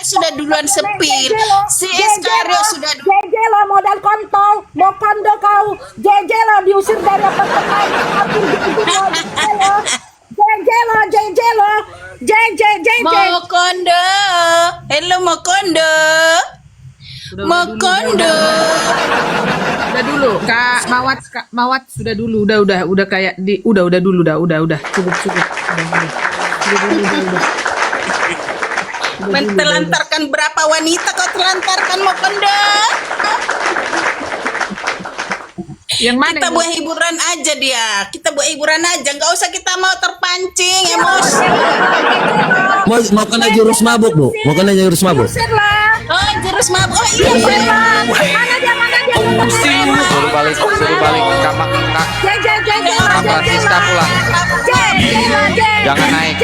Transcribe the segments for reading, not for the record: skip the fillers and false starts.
sudah duluan sepil. Si Iskario sudah JJ lo modal kontol, mau kondo kau. JJ lo diusir dari apartemen. JJ lo. mau kondo. Hello mau kondo. Mau kondo. Udah dulu, Kak Mawat sudah dulu, udah kayak udah dulu, udah cukup. Udah. Mentelantarkan berapa wanita kau telantarkan mau kondo? Yang mana? Kita buat hiburan aja dia. Kita buat hiburan aja, nggak usah kita mau terpancing emosi. Mau kena jurus mabuk, Bu? Mau kena jurus mabuk? Usir lah. Oh, jurus mabuk. Oh iya, Usir iya. lah. Mana dia? Suruh balik ke kamar Kak. Kak Francisca pulang. Jangan naik.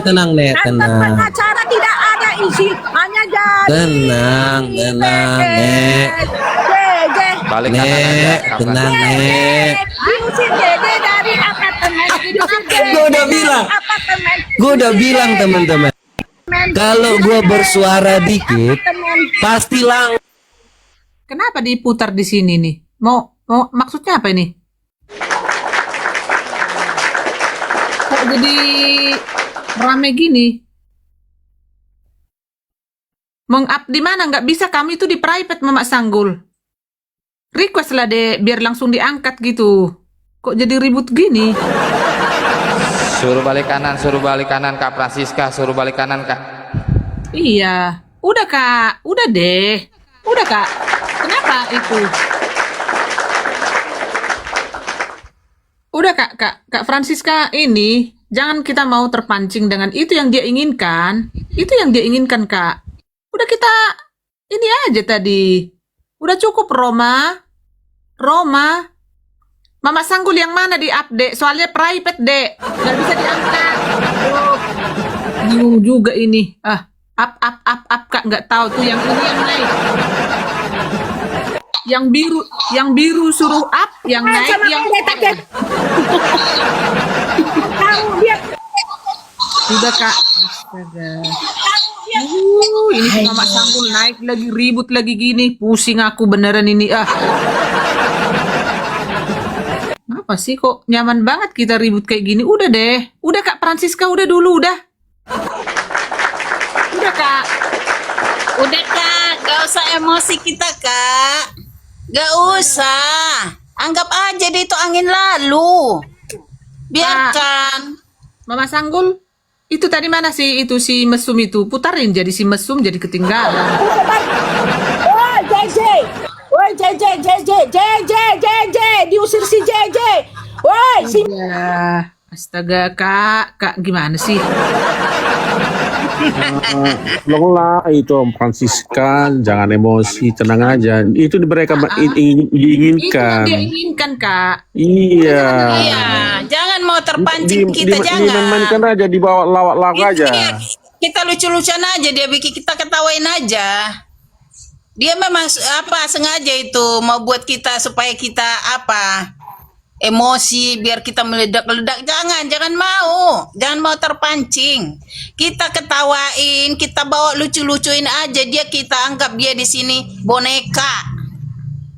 Tenang, Nek, tenang. Pengacara tidak ada isi, hanya jadi. Tenang, Nek. Balik kanan aja. Nek, Kak tenang, Nek. Diusir Dede dari apartemen. Gue udah bilang teman-teman. Kalau gue bersuara dikit, pasti lang. Kenapa diputar di sini nih? Mau maksudnya apa ini? Kok jadi rame gini? Meng-up di mana? Nggak bisa, kami itu di private, Mama Sanggul. Request lah deh, biar langsung diangkat gitu. Kok jadi ribut gini? Suruh balik kanan Kak Francisca, suruh balik kanan Kak. Iya, udah Kak, udah deh. Udah Kak, kenapa itu? Udah Kak Francisca ini, jangan kita mau terpancing dengan itu yang dia inginkan. Itu yang dia inginkan Kak. Udah kita, ini aja tadi. Udah cukup Roma. Mama Sanggul yang mana di update? Soalnya private, Dek. Nggak bisa diangkat. Aduh, bingung juga ini. Up, Kak. Nggak tahu tuh yang ini yang naik. Yang biru suruh up, yang naik, yang... Tahu dia. Udah, Kak. Astaga. Ini si Mama Sanggul naik lagi, ribut lagi gini. Pusing aku beneran ini. Apa sih kok nyaman banget kita ribut kayak gini? Udah deh. Udah Kak Francisca, udah dulu, udah. Udah Kak. Udah Kak, gak usah emosi kita Kak. Gak usah. Anggap aja deh itu angin lalu. Biarkan. Mama Sanggul, itu tadi mana sih itu si mesum itu? Putarin jadi si mesum jadi ketinggalan. Woi JJ, diusir si JJ. Woi, si Ya, astaga Kak gimana sih? Tolonglah itu Om Francisca, jangan emosi, tenang aja. Itu mereka diinginkan. Itu yang dia inginkan Kak. Iya. Iya, jangan mau terpancing kita jangan. Dimainkan aja, dibawa lawak aja. Iya, kita lucu-lucuan aja dia bikin kita ketawain aja. Dia memang sengaja itu mau buat kita supaya kita emosi biar kita meledak-ledak. Jangan mau terpancing. Kita ketawain, kita bawa lucu-lucuin aja dia, kita anggap dia di sini boneka.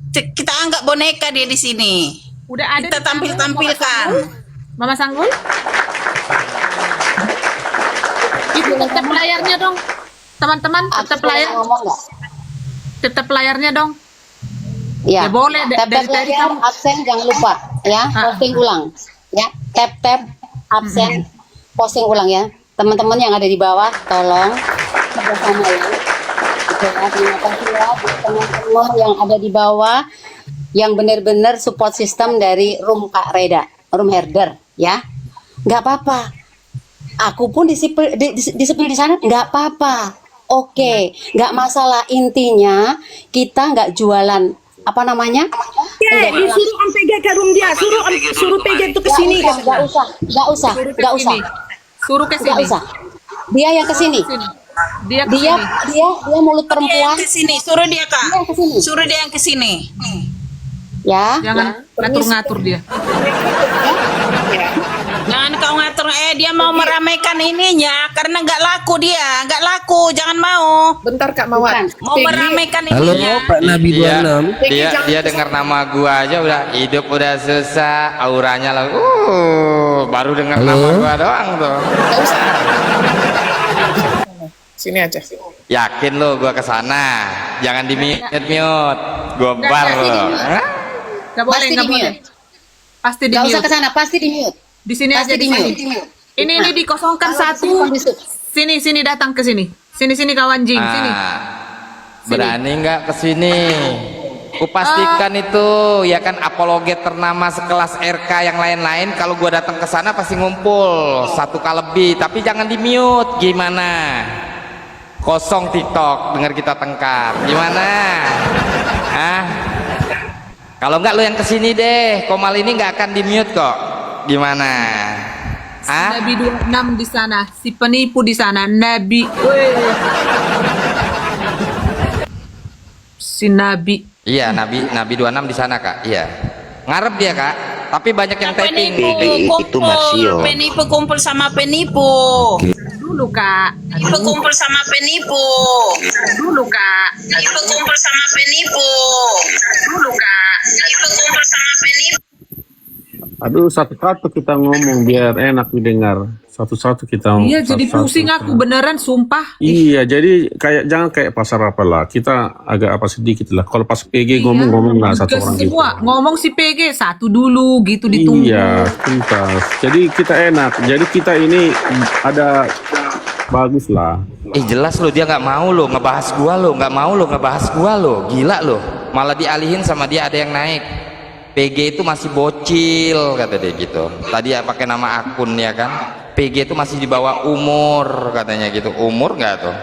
Kita anggap boneka dia di sini. Udah ada Kita tampilkan. Mama Sanggul? Itu tetap layarnya dong. Teman-teman, tetap layar. Tetap layarnya dong. Ya, boleh tap dari tadi layar, kamu absen jangan lupa ya, posting ulang ya, tap absen, posting ulang ya, teman-teman yang ada di bawah tolong bersama ya. Terima kasih ya teman-teman yang ada di bawah yang benar-benar support system dari room Kak Reda, room herder ya, nggak apa-apa. Aku pun disipil di sana nggak apa-apa. Oke, nggak masalah, intinya kita nggak jualan apa namanya? Suruh Om PG ke room dia, suruh PG itu ke sini. Nggak usah. Suruh ke Nggak sini. usah. Dia yang ke sini. Dia ke Dia sini. dia mulut Dia yang perempuan. ke sini, suruh dia Kak. Dia yang ke sini. Suruh dia yang ke sini. Ya. Jangan ngatur-ngatur dia. Jangan kau ngatur, dia mau meramaikan ininya karena nggak laku dia, nggak laku, jangan mau. Bentar Kak Mawar. Mau meramaikan Halo ininya. Pak Nabi 26. Dia dengar nama gua aja udah hidup udah susah, auranya lah. Baru dengar Halo? nama gua doang tuh. Nggak usah. Sini aja. Yakin lo gua kesana, jangan di mute. Gua bar lo. Nggak boleh, Pasti nggak di boleh. mute. Pasti di Nggak usah ke mute. sana, pasti di mute. Di sini aja Pasti di di sini. mute. Ini dikosongkan Kalau satu. di sini, Sini datang ke sini. Sini kawan Jing, sini. Berani nggak kesini? Kupastikan itu ya kan apologet ternama sekelas RK yang lain-lain kalau gua datang ke sana pasti ngumpul 1K lebih, tapi jangan di mute. Gimana? Kosong TikTok, dengar kita tengkar. Gimana? Kalau nggak lo yang kesini deh, Komal ini nggak akan di mute kok. Gimana? Nabi 26 di sana, si penipu di sana, Nabi. Weh. Si Nabi. Iya, Nabi 26 di sana kak. Iya, ngarep dia kak. Tapi banyak yang typing. Penipu kumpul sama penipu. Dulu kak. Penipu kumpul sama penipu. Dulu kak. Penipu kumpul sama penipu. Dulu kak. Penipu kumpul sama penipu. Aduh, satu-satu kita ngomong biar enak didengar. Satu-satu kita ngomong. Iya jadi satu-satu. pusing aku beneran sumpah. Iya, jadi jangan kayak pasar apa lah. Kita agak apa sedikit lah. Kalau pas PG ngomong lah satu Ke orang gitu. semua ngomong si PG satu dulu gitu ditunggu. Iya, tuntas. Jadi kita enak. Jadi kita ini ada bagus lah. Jelas lo dia nggak mau lo ngebahas gua lo, nggak mau lo ngebahas gua lo, gila lo. Malah dialihin sama dia ada yang naik. PG itu masih bocil kata dia gitu. Tadi ya pakai nama akun ya kan. PG itu masih di bawah umur katanya gitu. Umur nggak tuh?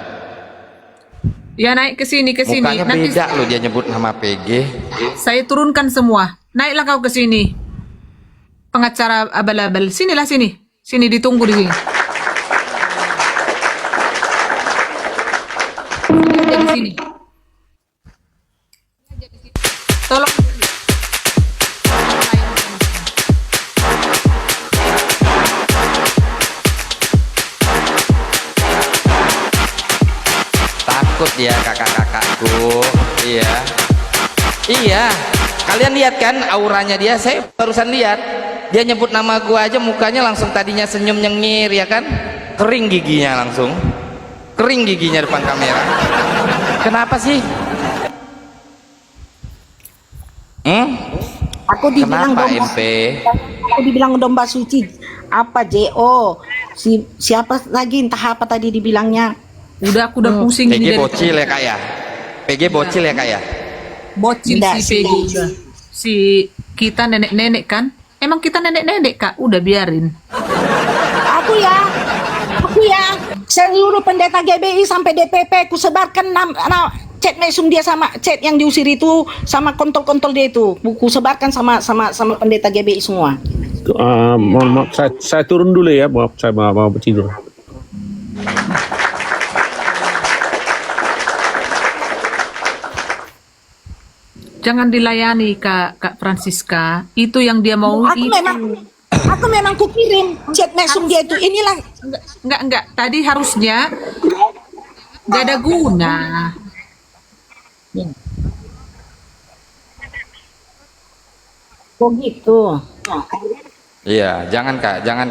Ya naik ke sini Mukanya nanti beda lo dia nyebut nama PG. saya turunkan semua. Naiklah kau ke sini. Pengacara abal-abal. Sinilah sini. Sini ditunggu di sini. Sini aja di sini. Tolong. Takut dia kakak-kakakku. Iya, kalian lihat kan auranya dia. Saya barusan lihat dia nyebut nama gua aja mukanya langsung tadinya senyum nyengir ya kan, kering giginya langsung, kering giginya depan kamera. Kenapa sih? Aku dibilang Kenapa domba, MP? aku dibilang domba suci. Apa JO? Siapa lagi entah apa tadi dibilangnya? Aku udah pusing ini PG dari bocil ya kak ya? PG bocil ya kak ya? bocil Enggak, si PG udah. Si kita nenek-nenek kan? Emang kita nenek-nenek kak? Udah biarin. Aku ya, seluruh pendeta GBI sampai DPP ku sebarkan chat mesum dia sama chat yang diusir itu sama kontol-kontol dia itu. Buku sebarkan sama pendeta GBI semua. Mohon maaf, saya turun dulu ya. Maaf, saya mau tidur. Jangan dilayani Kak Francisca. Itu yang dia mau. Aku memang kukirim chat mesum dia itu. Inilah Enggak. Tadi harusnya gak ada guna. kok gitu. Iya, jangan kak, jangan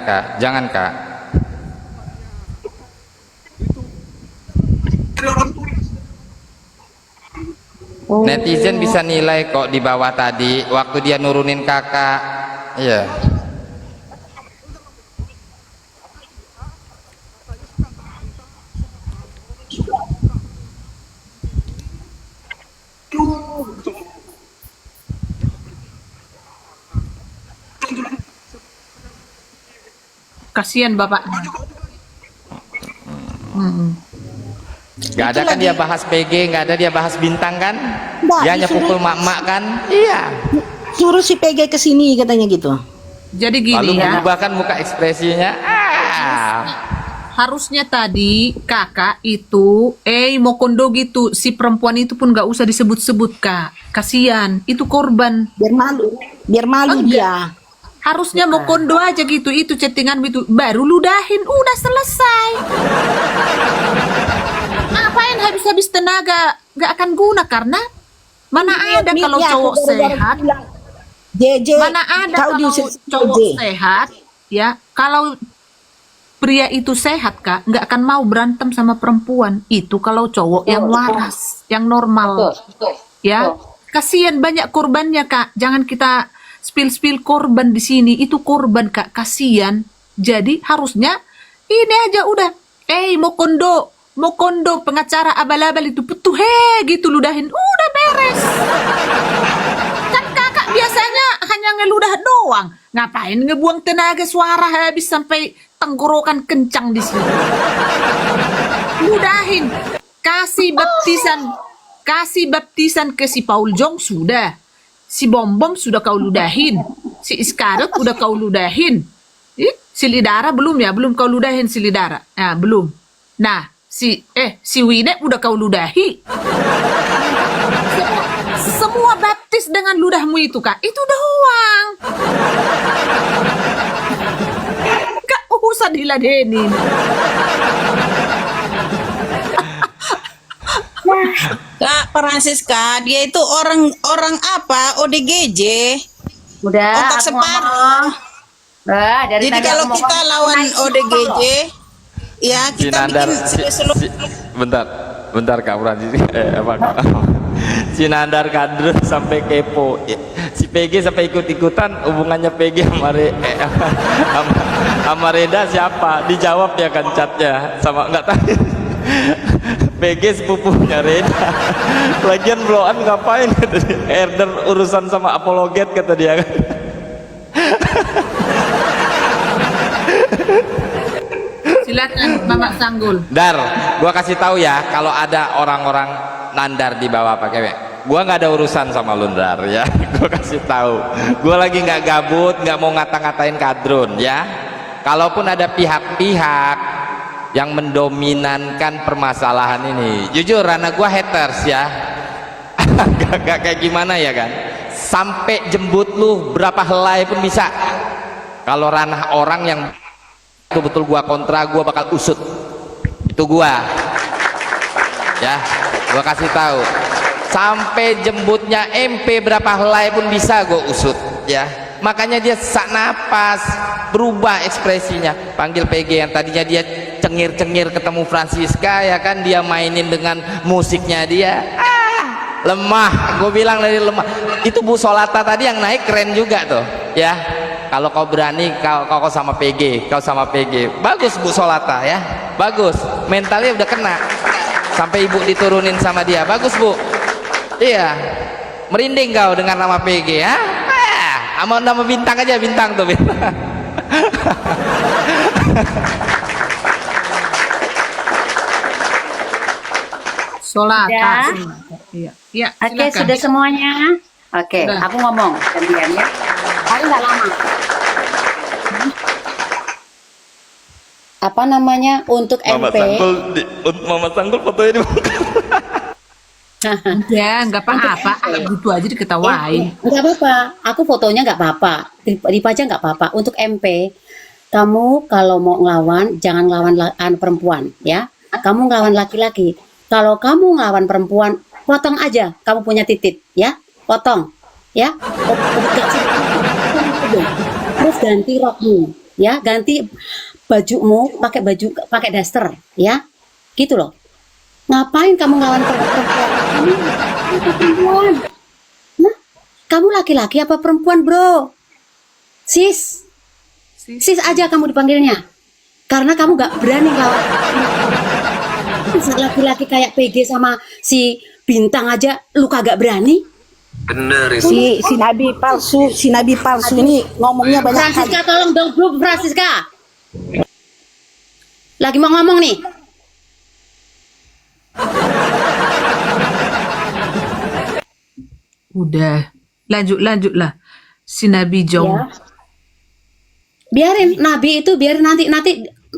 kak. Netizen bisa nilai kok di bawah tadi waktu dia nurunin kakak. Iya. Kasihan bapak. Gak ada kan dia bahas PG, gak ada dia bahas bintang kan? Nggak, Dia hanya disuruh- pukul mak-mak kan? Iya. Suruh si PG ke sini katanya gitu. Jadi Lalu gini ya, mengubahkan muka ekspresinya. harusnya tadi kakak itu, Mokondo gitu, si perempuan itu pun gak usah disebut-sebut kak. Kasian, itu korban. Biar malu Enggak. dia. Harusnya Mokondo aja gitu, itu chattingan itu, baru ludahin, udah selesai. Ngapain habis-habis tenaga, gak akan guna karena mana ada kalau cowok sehat. JJ, Mana ada kau kalau diusir cowok JJ. sehat, ya. Kalau pria itu sehat, Kak, nggak akan mau berantem sama perempuan. Itu kalau cowok yang waras, yang normal. Betul. Ya. Kasihan banyak korbannya, Kak. Jangan kita spill-spill korban di sini. Itu korban, Kak. Kasihan. Jadi harusnya ini aja udah. Mokondo pengacara abal-abal itu betul gitu ludahin. Udah beres. Kan kakak biasanya hanya ngeludah doang. Ngapain ngebuang tenaga suara habis sampai tenggorokan kencang di sini. Ludahin. Kasih baptisan ke si Paul Jong sudah. Si Bom Bom sudah kau ludahin. Si Iskarut udah kau ludahin. Si Lidara belum ya, belum kau ludahin si Lidara. Nah, belum. Nah, si Wine udah kau ludahi. Semua baptis dengan ludahmu itu, Kak. Itu doang. Kak, usah diladenin. Kak Francisca, dia itu orang apa? ODGJ. Udah, Otak aku separuh. ngomong. Dari Jadi tadi kalau aku kita ngomong, lawan naik ODGJ, ya kita Sinandar, bikin bentar Kak Francis, apa Kak? Sinandar Kadrun sampai kepo, si PG sampai ikut-ikutan, hubungannya PG sama Reda siapa? Dijawab ya kan chatnya, sama nggak tahu. PG sepupunya Reda. Lagian bloan ngapain? Herder urusan sama apologet kata dia kan. Silakan, Mama Sanggul. Dar, gua kasih tahu ya, kalau ada orang-orang nandar di bawah pakai gua nggak ada urusan sama lu Dar ya. Gua kasih tahu, gua lagi nggak gabut, nggak mau ngata-ngatain Kadrun ya. Kalaupun ada pihak-pihak yang mendominankan permasalahan ini, jujur anak gua haters ya. Gak kayak gimana ya kan, sampai jembut lu berapa helai pun bisa. Kalau ranah orang yang betul-betul gua kontra, gua bakal usut. Itu gua ya, gua kasih tahu, sampai jembutnya MP berapa helai pun bisa gua usut ya. Makanya dia sesak napas, berubah ekspresinya. Panggil PG yang tadinya dia cengir-cengir ketemu Francisca ya kan, dia mainin dengan musiknya dia. Lemah, gue bilang dari lemah. Itu Bu Solata tadi yang naik keren juga tuh ya. Kalau kau berani, kau sama PG, kau sama PG, bagus Bu Solata ya, bagus, mentalnya udah kena, sampai ibu diturunin sama dia, bagus Bu, iya, merinding kau dengan nama PG ya, sama nama bintang aja, bintang tuh bintang. Solata. Iya. Iya, Oke, silakan. sudah semuanya. Oke, Sudah. aku ngomong gantian ya. Hari nggak lama. Apa namanya untuk MP? Mama Sanggul fotonya di Ya, nggak apa-apa. Gitu aja diketawain. Nggak apa-apa. Aku fotonya nggak apa-apa. Dipajang nggak apa-apa. Untuk MP, kamu kalau mau ngelawan jangan ngelawan perempuan ya. Kamu ngelawan laki-laki. Kalau kamu ngelawan perempuan, potong aja. Kamu punya titik ya, potong ya. Terus ganti rokmu ya, ganti bajumu, pakai daster ya, gitu loh. Ngapain kamu ngelawan perempuan? Kamu perempuan. Nah, kamu laki-laki apa perempuan, bro? Sis aja kamu dipanggilnya, karena kamu gak berani ngelawan. Laki-laki kayak PG sama si Bintang aja lu kagak berani. Si nabi palsu ini ngomongnya banyak kali. Francisca, tolong dong bro, Francisca. Lagi mau ngomong nih. Udah, lanjutlah. Si Nabi Jong. Ya. Biarin Nabi itu, biarin nanti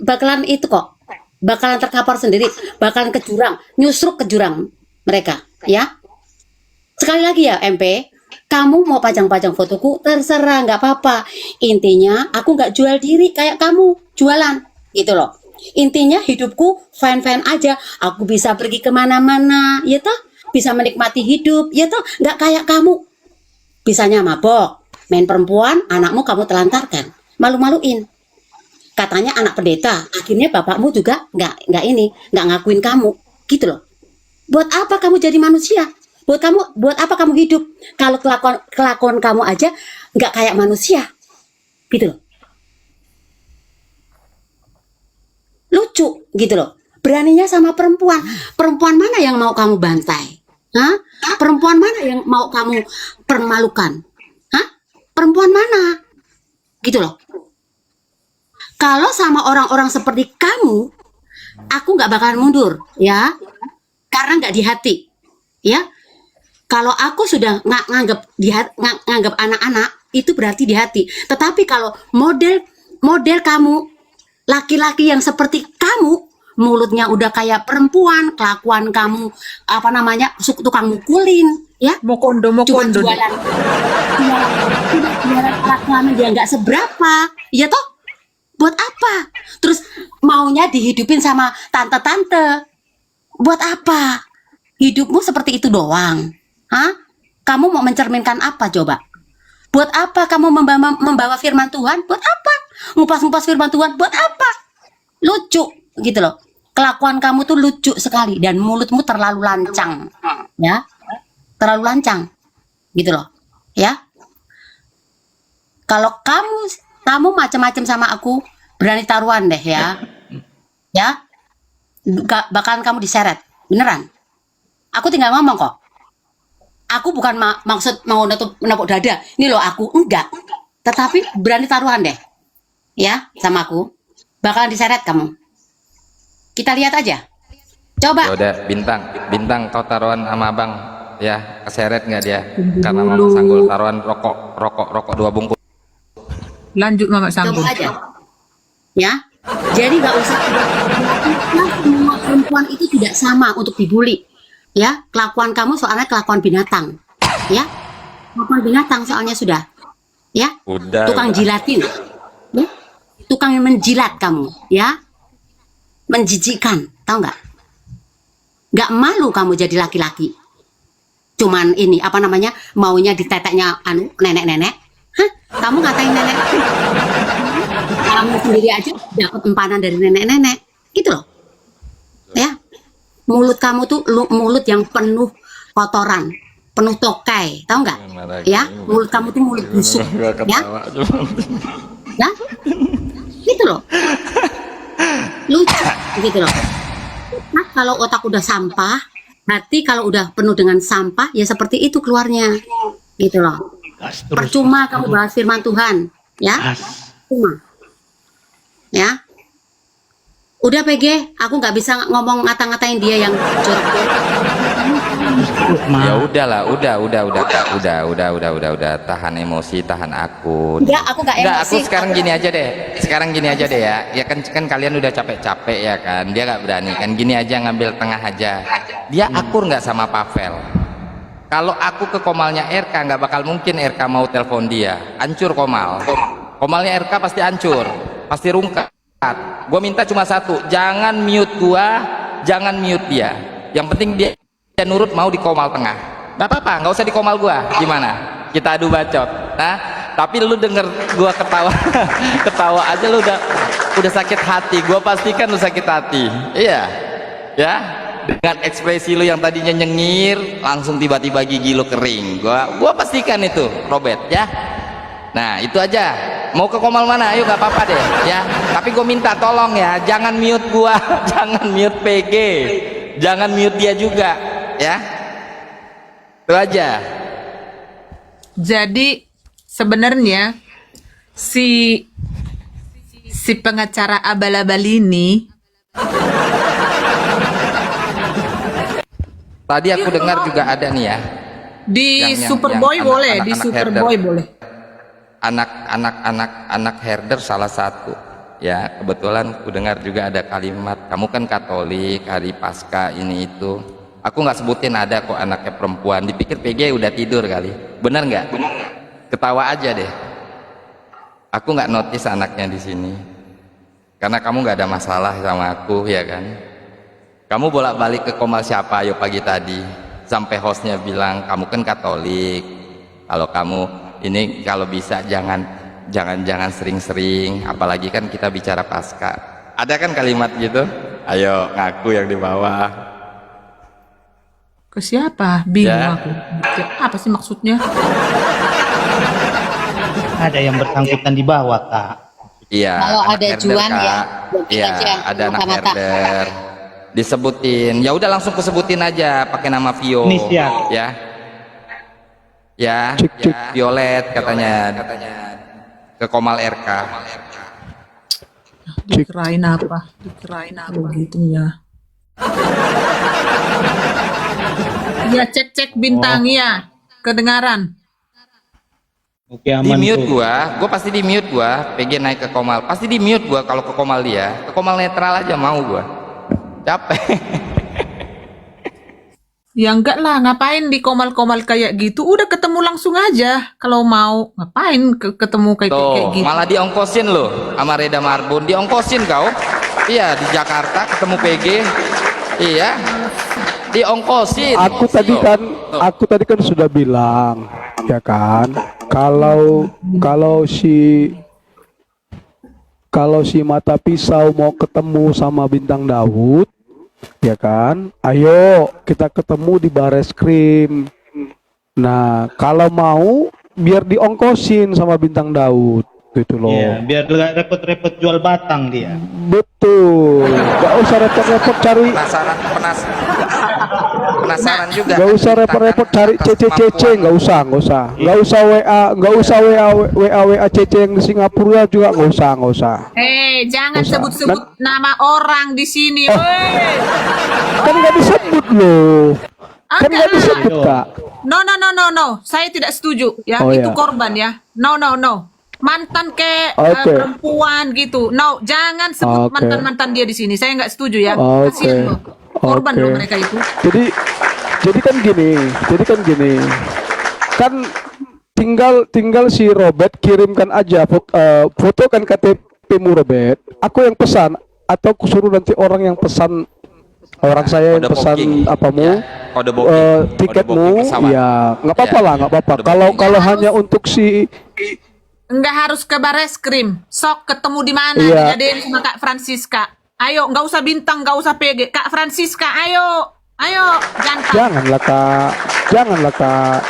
bakalan itu kok, bakalan terkapar sendiri, bakalan ke jurang, nyusruk ke jurang mereka, ya. Sekali lagi ya MP, kamu mau pajang-pajang fotoku terserah, nggak apa-apa. Intinya aku nggak jual diri kayak kamu jualan, gitu loh. Intinya hidupku fine-fine aja, aku bisa pergi kemana-mana, ya toh, bisa menikmati hidup, ya toh, nggak kayak kamu. Bisanya mabok, main perempuan, anakmu kamu telantarkan, malu-maluin. Katanya anak pendeta, akhirnya bapakmu juga nggak ngakuin kamu, gitu loh. Buat apa kamu jadi manusia? Buat apa kamu hidup kalau kelakuan kamu aja nggak kayak manusia, gitu loh. Lucu, gitu loh. Beraninya sama perempuan. Perempuan mana yang mau kamu bantai? Hah? Perempuan mana yang mau kamu permalukan? Hah? Perempuan mana? Gitu loh. Kalau sama orang-orang seperti kamu, aku nggak bakalan mundur, ya, karena nggak di hati, ya. Kalau aku sudah nganggap anak-anak itu berarti di hati. Tetapi kalau model kamu, laki-laki yang seperti kamu, mulutnya udah kayak perempuan, kelakuan kamu tukang mukulin, ya. Mokondo. Jualan kelakuan dia nggak seberapa, ya toh. Buat apa? Terus maunya dihidupin sama tante-tante. Buat apa? Hidupmu seperti itu doang. Hah? Kamu mau mencerminkan apa coba? Buat apa kamu membawa firman Tuhan? Buat apa? Ngupas-ngupas firman Tuhan? Buat apa? Lucu gitu loh. Kelakuan kamu tuh lucu sekali dan mulutmu terlalu lancang. Ya. Terlalu lancang. Gitu loh. Ya. Kalau kamu macam-macam sama aku, berani taruhan deh ya. Ya. Bakalan kamu diseret. Beneran. Aku tinggal ngomong kok. Aku bukan maksud mau menepuk dada. Ini loh aku. Enggak. Tetapi berani taruhan deh. Ya, sama aku. Bakalan diseret kamu. Kita lihat aja. Coba. Ya udah, bintang kau taruhan sama abang ya, keseret nggak dia? Karena Mama Sanggul taruhan rokok 2 bungkus. Lanjut Mama Sanggul. Coba aja. Ya. Jadi nggak usah. Semua perempuan itu tidak sama untuk dibully. Ya, kelakuan kamu soalnya kelakuan binatang. Ya. Kelakuan binatang soalnya sudah. Ya. Udah. Tukang jilatin. Ya. Tukang menjilat kamu, ya. Menjijikkan, tahu nggak? Nggak malu kamu jadi laki-laki. Cuman ini maunya diteteknya nenek-nenek. Hah? Kamu ngatain nenek? Kamu sendiri aja dapat empanan dari nenek-nenek. Gitu loh. Ya. Mulut kamu tuh mulut yang penuh kotoran, penuh tokai, tahu nggak? Ya, mulut kamu tuh mulut busuk, ya. Ya. Gitu loh. Lucu gitu loh. Nah, kalau otak udah sampah, hati kalau udah penuh dengan sampah, ya seperti itu keluarnya. Gitu loh. Percuma kamu bahas firman Tuhan, ya. Percuma. Ya. Udah PG, aku nggak bisa ngomong ngata-ngatain dia yang jorok. Ya udahlah, udah, tahan emosi, tahan akun. Enggak, aku nggak emosi. Enggak, aku sekarang gini aja deh ya. Ya kan kalian udah capek-capek ya kan. Dia nggak berani kan, gini aja ngambil tengah aja. Dia akur nggak sama Pavel? Kalau aku ke Komalnya RK nggak bakal mungkin RK mau telepon dia. Hancur Komal. Komalnya RK pasti hancur, pasti rungkat. Gue minta cuma satu, jangan mute gua, jangan mute dia. Yang penting dia nurut mau di Komal tengah. Gak apa-apa, nggak usah di Komal gua. Gimana? Kita adu bacot. Nah, tapi lu denger gua ketawa, ketawa aja lu udah sakit hati. Gua pastikan lu sakit hati. Iya, ya. Dengan ekspresi lu yang tadinya nyengir, langsung tiba-tiba gigi lu kering. Gua pastikan itu, Robert, ya. Nah, itu aja. Mau ke Komal mana? Ayo, gak apa-apa deh, ya. Tapi gue minta tolong ya, jangan mute gua, jangan mute PG, jangan mute dia juga, ya. Itu aja. Jadi sebenarnya si pengacara abal-abal ini Tadi aku dengar juga ada nih ya, Di Yang- Superboy yang boleh, di anak-anak Superboy herder. boleh. Anak herder salah satu. Ya, kebetulan ku dengar juga ada kalimat, kamu kan Katolik, hari Paskah ini itu. Aku nggak sebutin ada kok anaknya perempuan. Dipikir PG udah tidur kali. Bener nggak? Ketawa aja deh. Aku nggak notice anaknya di sini. Karena kamu nggak ada masalah sama aku, ya kan? Kamu bolak-balik ke Komal siapa ayo pagi tadi? Sampai hostnya bilang, kamu kan Katolik. Kalau kamu ini kalau bisa jangan sering-sering, apalagi kan kita bicara Paskah. Ada kan kalimat gitu? Ayo ngaku yang di bawah. Ke siapa? Bingung Ya. aku. Apa sih maksudnya? Ada yang bersangkutan di bawah, Kak. Iya. Kalau anak ada herder, Juan, Kak. ya, Iya, aja, ada anak mata-mata. herder. Disebutin. Ya udah langsung kesebutin aja pakai nama Vio. Inisial. Ya. Ya, Violet katanya ke Komal RK. Dikirain apa? Gitu ya. Ya cek bintang ya. Kedengaran. Oke, Di aman mute tuh. gua pasti di mute gua. PG naik ke Komal, pasti di mute gua kalau ke Komal dia. Ke Komal netral aja mau gua. Capek. Ya enggak lah, ngapain di komal-komal kayak gitu? Udah ketemu langsung aja. Kalau mau ngapain ketemu kayak Tuh, gitu? malah diongkosin loh sama Reda Marbun, diongkosin kau. Iya, di Jakarta ketemu PG. Iya. Diongkosin. Aku tadi kan sudah bilang, ya kan, kalau si mata pisau mau ketemu sama Bintang Daud, ya kan, ayo kita ketemu di Bareskrim. Nah, kalau mau biar diongkosin sama Bintang Daud, gitu loh. Iya, biar nggak repot-repot jual batang dia. Betul, gak usah repot-repot cari. Penasaran juga. Gak usah repot-repot cari CC, nggak usah WA CC yang di Singapura juga nggak usah. Jangan Usah. sebut-sebut nama orang di sini. Woi. Kan nggak disebut loh, kan nggak Ada. disebut Kak. No. Saya tidak setuju. Ya, Oh, itu ya. korban ya. No. Mantan Oke. perempuan gitu. No, jangan sebut Oke. mantan dia di sini. Saya nggak setuju ya. Oke. Kasihan loh. Korban Oke. loh mereka itu. Jadi kan gini, kan tinggal si Robert kirimkan aja foto kan KTP-mu Robert. Aku yang pesan atau aku suruh nanti orang yang pesan, orang saya yang Kode pesan booking. apamu, Ya, kode booking. Kode tiketmu, booking pesawat. ya nggak apa-apa Ya, lah, nggak apa-apa. kode Kalau booking. hanya untuk si Enggak harus ke Bareskrim. Sok ketemu di mana? Iya. Digadein sama Kak Francisca. Ayo, nggak usah Bintang, nggak usah PG. Kak Francisca, ayo, jantan. janganlah kak,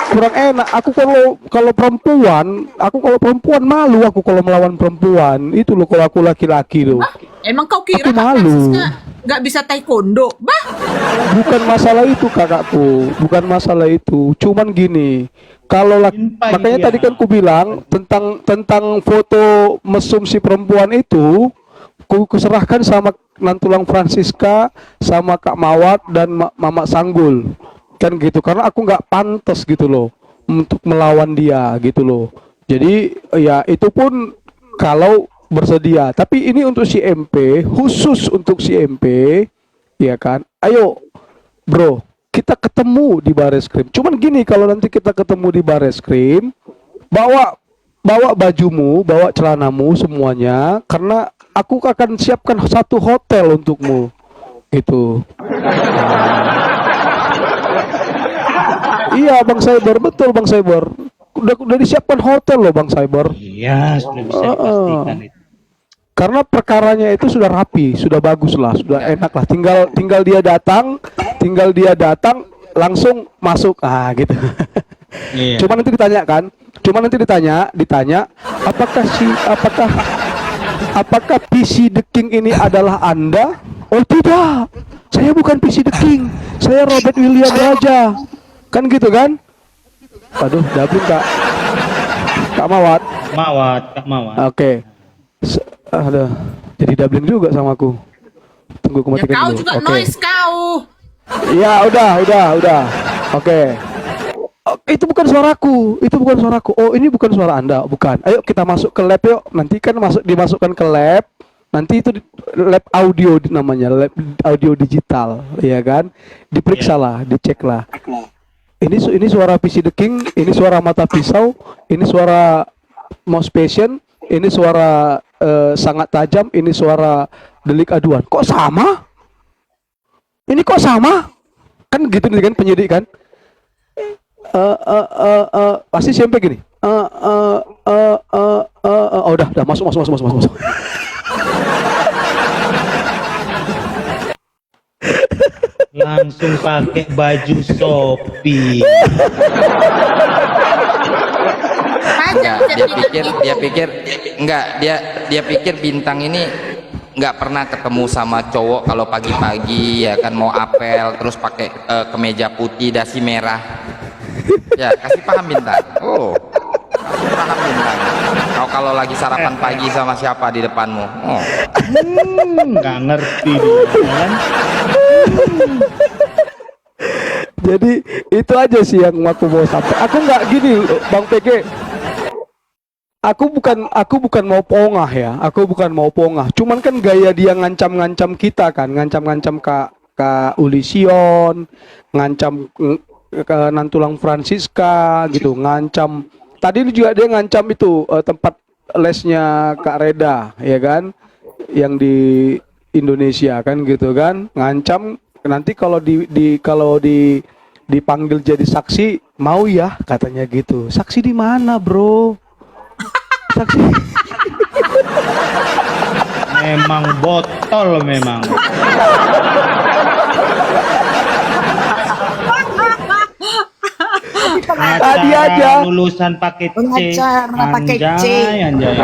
kurang enak. Aku kalau perempuan malu aku kalau melawan perempuan itu loh, kalau aku laki-laki loh. Emang kau kira Aku Kak malu. Francisca nggak bisa taekwondo? Bah, Bukan masalah itu kakakku, bukan masalah itu. Cuman gini, kalau Simpan makanya dia. tadi kan ku bilang tentang foto mesum si perempuan itu, ku serahkan sama Nantulang Francisca, sama Kak Mawat dan Mama Sanggul, kan gitu. Karena aku nggak pantas gitu loh untuk melawan dia gitu loh. Jadi ya itu pun kalau bersedia. Tapi ini untuk si MP, khusus untuk si MP. Ya kan, ayo bro, kita ketemu di Bareskrim. Cuman gini, kalau nanti kita ketemu di Bareskrim, bawa bajumu, bawa celanamu semuanya, karena aku akan siapkan satu hotel untukmu, gitu. Iya Bang Cyber, betul Bang Cyber. Udah disiapkan hotel loh Bang Cyber. Iya, sudah bisa dipastikan itu. Karena perkaranya itu sudah rapi, sudah bagus lah, sudah enak lah. Tinggal dia datang langsung masuk, gitu. Iya. Cuma nanti ditanya, apakah PC The King ini adalah Anda? Oh tidak, saya bukan PC The King, saya Robert William Raja. Kan gitu kan? Aduh, dabung Kak Mawat. Kak Mawat. Oke. Ada jadi doubling juga sama aku. Tunggu aku ya matikan kau dulu. juga Oke. noise kau. Ya udah. Oke. Oh, itu bukan suaraku, itu bukan suaraku. Oh, ini bukan suara Anda, bukan. Ayo kita masuk ke lab yuk. Nanti kan dimasukkan ke lab. Nanti itu lab audio namanya, lab audio digital, ya kan? Diperiksalah, diceklah. Ini suara PC The King, ini suara mata pisau, ini suara mouse passion, ini suara sangat tajam, ini suara delik aduan. Kok sama? Ini kok sama? Kan gitu nih kan penyidik kan? Pasti sampai gini. Oh, udah masuk. Langsung pakai baju Shopee. Enggak, dia pikir bintang ini nggak pernah ketemu sama cowok kalau pagi-pagi ya kan, mau apel terus pakai kemeja putih dasi merah. Ya, kasih paham bintang. Oh, kasih paham bintang. Kau kalau lagi sarapan pagi sama siapa di depanmu? Oh, Nggak ngerti dia, kan? Jadi itu aja sih yang aku mau sampai. Aku nggak gini, Bang PG. Aku bukan mau pongah ya. Aku bukan mau pongah. Cuman kan gaya dia ngancam-ngancam kita kan, ngancam-ngancam Kak Ulision, ngancam ke Nantulang Francisca gitu, ngancam. Tadi juga dia ngancam itu tempat lesnya Kak Reda, ya kan? Yang di Indonesia kan gitu kan, ngancam nanti kalau dipanggil jadi saksi mau ya katanya gitu. Saksi di mana, Bro? Saksi. Memang botol memang. Tadi aja Lulusan pakai C. Pengacara pakai C. Anjay.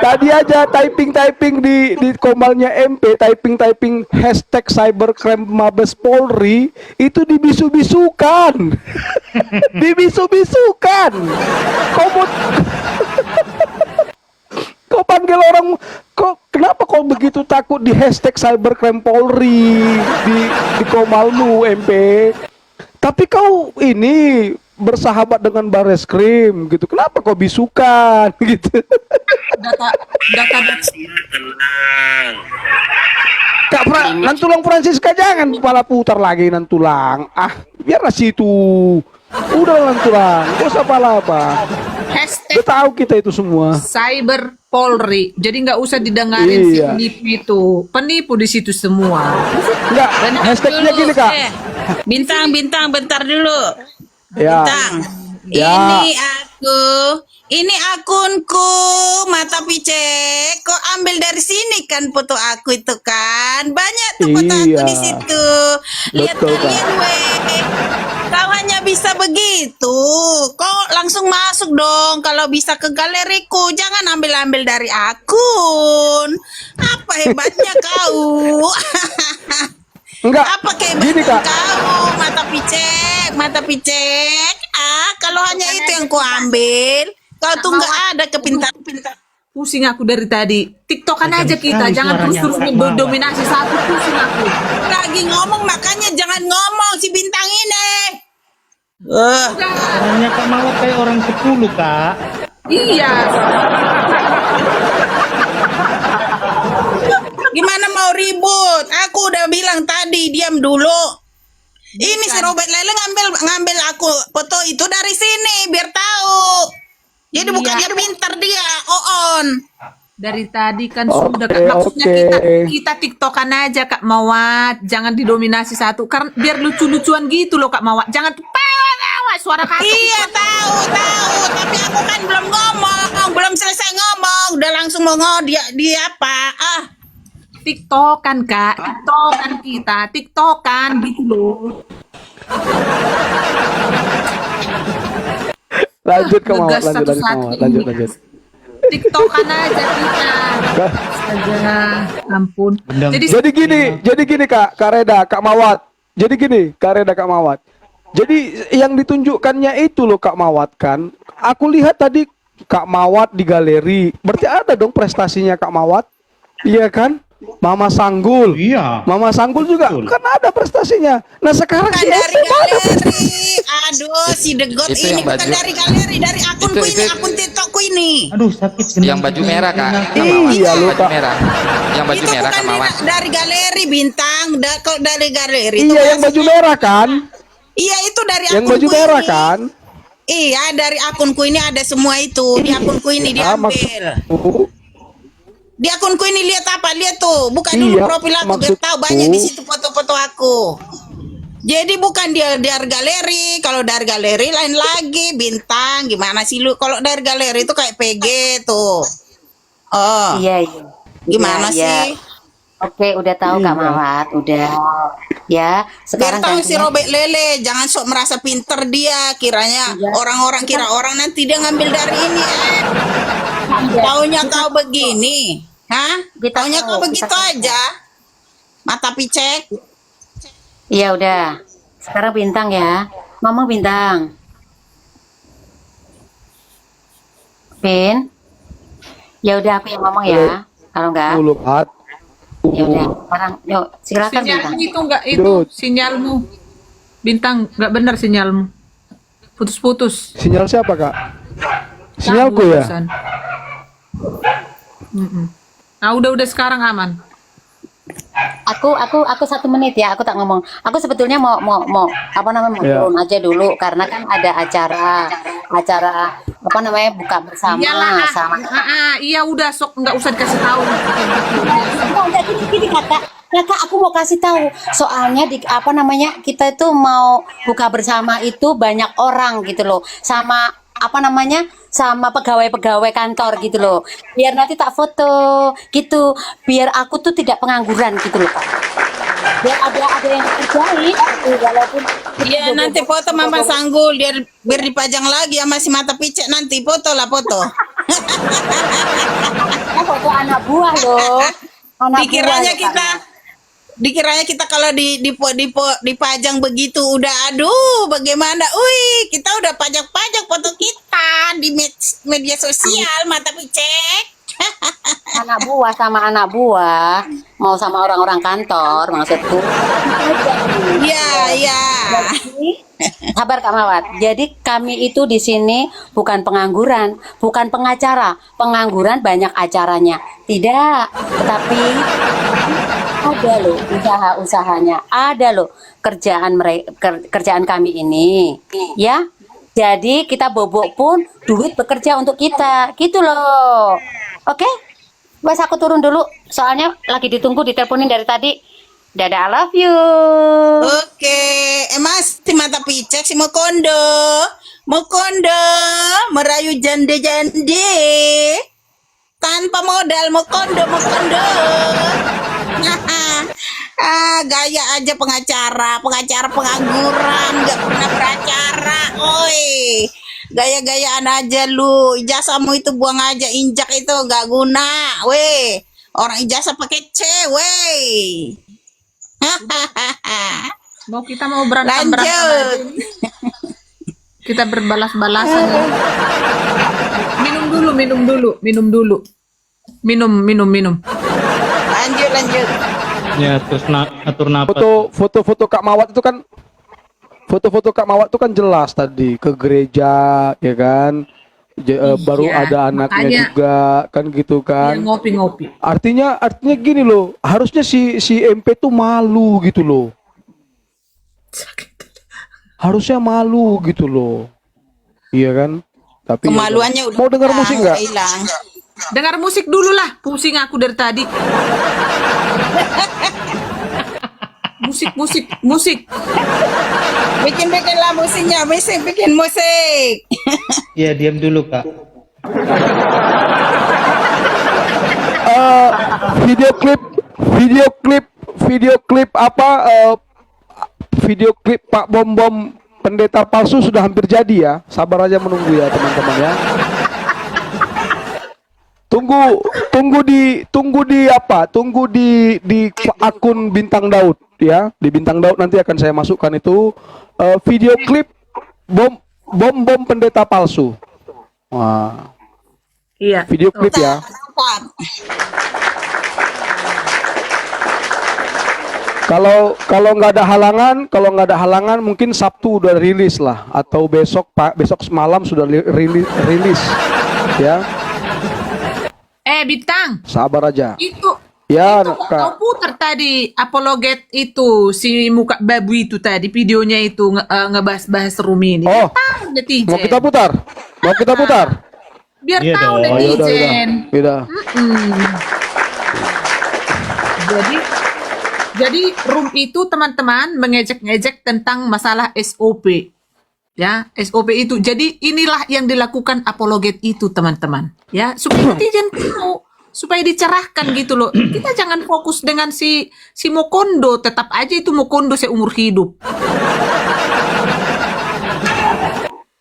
Tadi aja typing di komalnya MP, typing hashtag cybercrime Mabes Polri itu dibisu-bisukan. Dibisu-bisukan. Kau panggil orang, kenapa kau begitu takut di hashtag cybercrime Polri di komalmu MP? Tapi kau ini bersahabat dengan Bareskrim gitu. Kenapa kau bisukan gitu? Data Nantulang Francisca jangan kepala putar lagi Nantulang. Biarlah situ. Udah Nantulang, gak usah apa-apa. hashtag Udah tahu kita itu semua. Cyber Polri. Jadi nggak usah didengarin si Iya. penipu itu. Penipu di situ semua. Enggak, hashtagnya Dulu, gini Kak. Bintang, bentar dulu. Ya. Bintang. Ya. Ini akunku, mata picek. Kok ambil dari sini kan foto aku itu kan? Banyak tuh foto aku Iya. di situ. Lihat Betul, kalian, weh. Kau hanya bisa begitu. Kok langsung masuk dong kalau bisa ke galeriku. Jangan ambil-ambil dari akun. Apa hebatnya kau? Enggak. Apa Gini kehebasan Kak. kau, mata picek? Kalau hanya itu yang kau ambil, kau tuh nggak ada kepintar-pintar. Pusing aku dari tadi. TikTokan aja kita. sekali Jangan suaranya, terus-terus Kak Mawar. dominasi satu. Pusing aku. Lagi ngomong makanya jangan ngomong si bintang ini. Orangnya Kak Mawar kayak orang 10, Kak. Iya. Gimana mau ribut? Aku udah bilang tadi diam dulu. Ini si Robert Lele ngambil aku foto itu dari sini biar tahu. Jadi bukannya pintar dia, on. Dari tadi kan Oke, sudah Kak. Maksudnya oke. kita TikTokan aja Kak Mawat. Jangan didominasi satu. Karena biar lucu-lucuan gitu loh Kak Mawat. Jangan tuh suara kacau. Iya tahu. Tapi aku kan belum ngomong, belum selesai ngomong, udah langsung mau dia apa? TikTokan Kak. TikTokan kita. TikTokan gitu loh. Lanjut Kak Mawar, Ngegas lanjut Kak satu-satu Mawar, ini. lanjut. TikTokan aja kita. Astaga, ampun. Jadi gini Kak Reda, Kak Mawat. Jadi gini, Kak Reda, Kak Mawat. Jadi yang ditunjukkannya itu loh Kak Mawat kan. Aku lihat tadi Kak Mawat di galeri. Berarti ada dong prestasinya Kak Mawat. Iya kan? Mama Sanggul. Iya. Mama Sanggul juga Betul. kan ada prestasinya. Nah sekarang Bukan si dari MP mana galeri. Aduh, si Degot Itu ini yang bukan baju. dari galeri, dari akunku ini, Itu. akun TikTokku ini. Aduh sakit. Yang baju merah kak. Iya, Yang lupa. baju merah. Yang baju Itu merah bukan kak Mawar. dari galeri bintang. Kalau dari galeri itu Iya yang baju maksudnya- merah kan? Iya itu dari Yang akunku baju merah ini. kan? Iya dari akunku ini ada semua itu. Di akunku ini Ya, diambil. maksudku, Di akunku ini lihat apa? Lihat tuh. Buka dulu Iya, profil aku biar maksudku- tahu banyak di situ foto-foto aku. Jadi bukan dia dari galeri. Kalau dari galeri lain lagi bintang. Gimana sih lu? Kalau dari galeri itu kayak PG tuh. Oh, Iya, iya. gimana Iya, iya. sih? Oke, udah tahu Kak Mawat, udah. Ya, Biar sekarang tahu si gantinya- Robek Lele, jangan sok merasa pinter dia. Kiranya Iya. orang-orang kira orang nanti dia ngambil dari ini. Taunya kau begini, hah? Kita Taunya tahu, kau kita begitu tahu. aja. Mata picek. Iya udah. Sekarang bintang ya. Ngomong bintang. Pin. Ya udah aku yang ngomong ya. Kalau enggak, mulu Pat. ya udah. Sekarang yuk silakan bintang. Sinyalmu itu enggak itu Dut. sinyalmu. Bintang enggak benar sinyalmu. Putus-putus. Sinyal siapa kak? Sinyalku Ganggu ya. barusan. Mm-mm. Nah udah sekarang aman. Aku 1 menit ya. Aku tak ngomong. Aku sebetulnya mau apa namanya mau Ya. turun aja dulu karena kan ada acara apa namanya buka bersama Iyalah, sama. iya udah sok nggak usah dikasih tahu. Enggak gini kakak aku mau kasih tahu soalnya di apa namanya kita itu mau buka bersama itu banyak orang gitu loh sama apa namanya sama pegawai-pegawai kantor gitu loh biar nanti tak foto gitu biar aku tuh tidak pengangguran gitu loh Kak. Biar ada yang kerjain gitu, walaupun Iya nanti foto Mama Sanggul biar dipajang lagi sama si mata picek nanti foto lah foto. Kan foto anak buah loh anak Dikiranya buah loh, Kak. kita dikiranya kita kalau dipajang begitu udah aduh bagaimana kita udah pajak-pajak foto kita di media sosial mata picek. Anak buah sama anak buah mau sama orang-orang kantor maksudku. Iya. Sabar Kak Mawat. Jadi kami itu di sini bukan pengangguran, bukan pengacara. Pengangguran banyak acaranya. Tidak, tetapi ada loh usaha-usahanya. Ada loh kerjaan kami ini. Ya. Jadi kita bobok pun duit bekerja untuk kita. Gitu loh. Oke? Wes aku turun dulu. Soalnya lagi ditunggu diteleponin dari tadi. Dadah, I love you. Oke, Mas, si mata picek si Mokondo merayu jande tanpa modal Mokondo. Gaya aja pengacara pengangguran nggak pernah beracara, oi. Gaya-gayaan aja lu, ijazahmu itu buang aja, injak itu gak guna, weh. Orang ijazah pakai C, weh. Kita mau berantem Lanjut. kita berbalas-balasan. Minum dulu. Minum. Lanjut. Ya terus atur napas. Foto Kak Mawat itu kan jelas tadi ke gereja ya kan. Baru ada anaknya makanya. juga kan gitu kan. Ya, ngopi-ngopi. Artinya gini loh, harusnya si MP tuh malu gitu loh. Harusnya malu gitu loh. Iya kan? Tapi Kemaluannya udah mau dengar musik nggak? hilang. Dengar musik dulu lah, pusing aku dari tadi. musik. Bikin lah musiknya, bikin musik. Ya diam dulu Kak. Video klip Pak Bom pendeta palsu sudah hampir jadi ya. Sabar aja menunggu ya teman-teman ya. Tunggu di akun Bintang Daud ya. Di Bintang Daud nanti akan saya masukkan itu video klip bom pendeta palsu. Wah, Iya. video klip ya. Mantap. Kalau nggak ada halangan mungkin Sabtu udah rilis lah, atau besok malam sudah rilis ya. Bintang, Sabar aja. itu Ya, kau Kak. putar tadi apologet itu si muka babu itu tadi videonya itu ngebahas-bahas Rumi ini. Oh, Tahu netizen. Mau kita putar? Biar Iya tahu dong. Oh, netizen. Udah. Jadi room itu teman-teman mengejek-ngejek tentang masalah SOP. Ya, SOP itu. Jadi inilah yang dilakukan apologet itu, teman-teman. Ya, supaya netizen tahu, supaya dicerahkan gitu loh. Kita jangan fokus dengan si Mokondo, tetap aja itu Mokondo seumur hidup.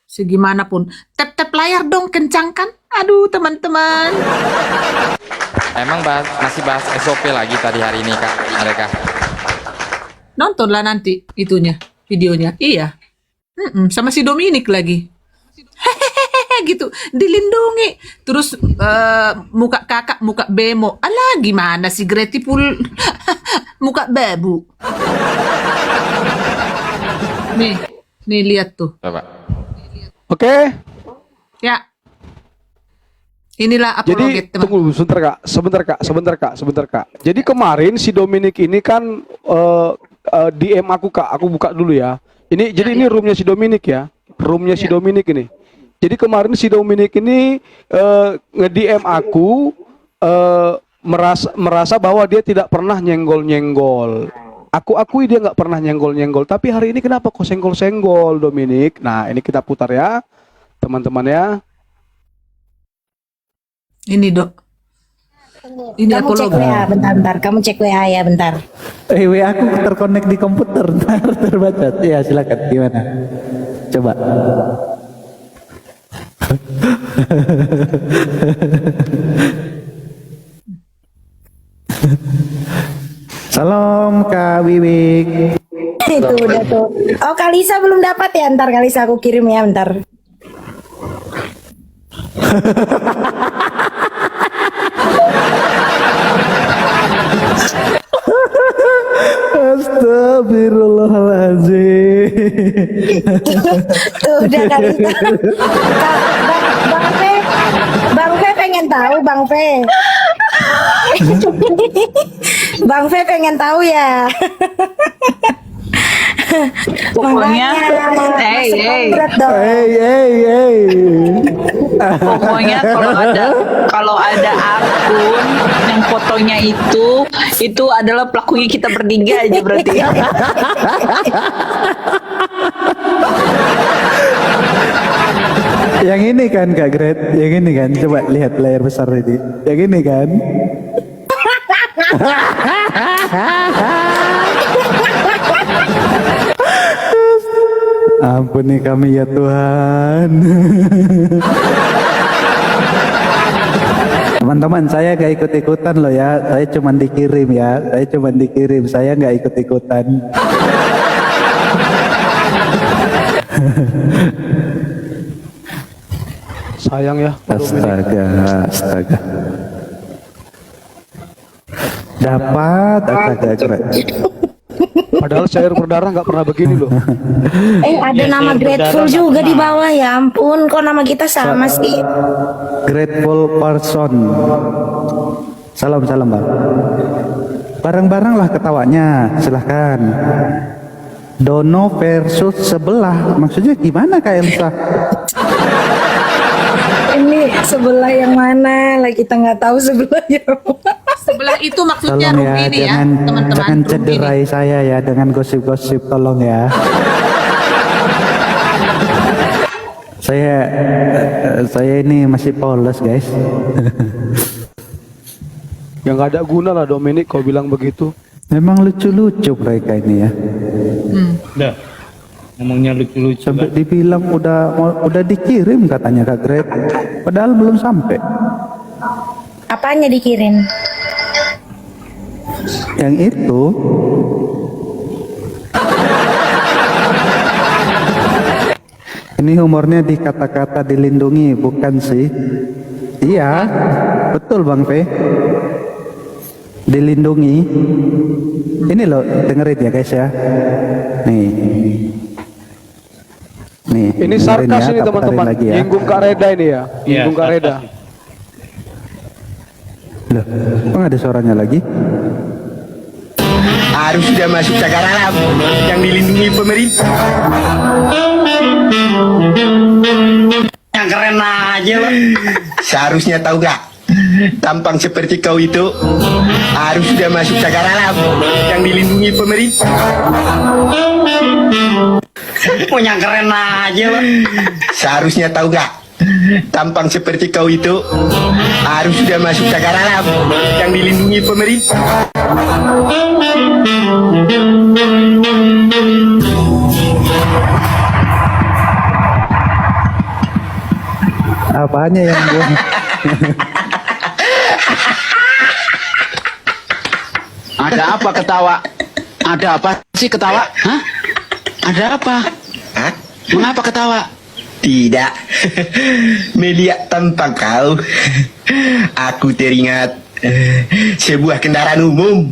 Segimanapun, tap-tap layar dong, kencangkan. Aduh, teman-teman. Emang masih bahas SOP lagi tadi hari ini Kak mereka. Nontonlah nanti itunya, videonya. Iya. Sama si Dominic lagi. Hehehe gitu, dilindungi. Terus muka kakak, muka bemo. Alah, gimana sih Grateful muka babu. Nih lihat tuh. Coba. Oke. Ya. Inilah apologet, Jadi tunggu sebentar kak. Jadi kemarin si Dominic ini kan DM aku Kak, aku buka dulu ya. Ini roomnya si Dominic ya, si Dominic ini. Jadi kemarin si Dominic ini nge-DM aku merasa bahwa dia tidak pernah nyenggol-nyenggol. Aku akui dia nggak pernah nyenggol-nyenggol. Tapi hari ini kenapa kok senggol-senggol Dominic? Nah ini kita putar ya, teman-teman ya. Ini Dok. Ini Kamu cek apologi. WA bentar. Kamu cek WA ya bentar. WA aku terkonek di komputer, ntar terbaca. Ya silakan, gimana? Coba. Salam Kak Wiwik. Itu udah tuh. Oh, Kalisa belum dapat ya? Ntar Kalisa aku kirim ya bentar. Astagfirullahaladzim. Tuh udah Kalisa. Bang Fe pengen tahu Bang Fe. Bang Fe pengen tahu ya. Pokoknya, pokoknya kalau ada akun yang fotonya itu adalah pelakunya kita bertiga aja berarti. Yang ini kan Kak Gret, yang ini kan, coba lihat layar besar ini. Yang ini kan. Ampuni kami ya Tuhan. Teman-teman, saya gak ikut-ikutan loh ya. Saya cuma dikirim ya. Saya gak ikut-ikutan. Sayang ya. Astaga. Dapat Gret. Padahal cair berdarah nggak pernah begini loh. Ada nama Grateful juga di bawah ya ampun, kok nama kita sama sih? Grateful person. Salam Bang. Bareng-bareng lah ketawanya, silahkan. Dono versus sebelah, maksudnya gimana Kak Elsa? Ini sebelah yang mana? Lah kita nggak tahu sebelah yang mana. Sebelah itu maksudnya Tolong room ya, ini ya, jangan teman-teman. Room cederai ini. saya ya dengan gosip-gosip, tolong ya. Saya ini masih polos guys. Yang nggak ada guna lah Dominic kau bilang begitu. Memang lucu-lucu mereka ini ya. Udah. Ngomongnya lucu-lucu. Sampai dibilang udah dikirim katanya Kak Gret. Padahal belum sampai. Apanya dikirim? Yang itu ini humornya di kata-kata dilindungi, bukan sih? Iya, betul Bang P. Dilindungi. Ini loh, dengerin ya guys ya. Nih. Nih. Ini dengerin sarkas ya, ini tak teman-teman. puterin lagi ya. Nyinggung Kak Reda ini ya. Nyinggung Kak Reda. Loh, kok nggak ada suaranya lagi? Harus sudah masuk cagar alam yang dilindungi pemerintah. Yang keren aja loh. Seharusnya tahu gak, tampang seperti kau itu harus sudah masuk cagar alam yang dilindungi pemerintah. Yang keren aja loh. Seharusnya tahu gak, tampang seperti kau itu harus sudah masuk cagar alam yang dilindungi pemerintah. Apanya yang gua? Ada apa ketawa? Ada apa sih ketawa? Hah? Ada apa? Hah? Mengapa ketawa? Tidak. Melihat tampang kau, aku teringat sebuah kendaraan umum.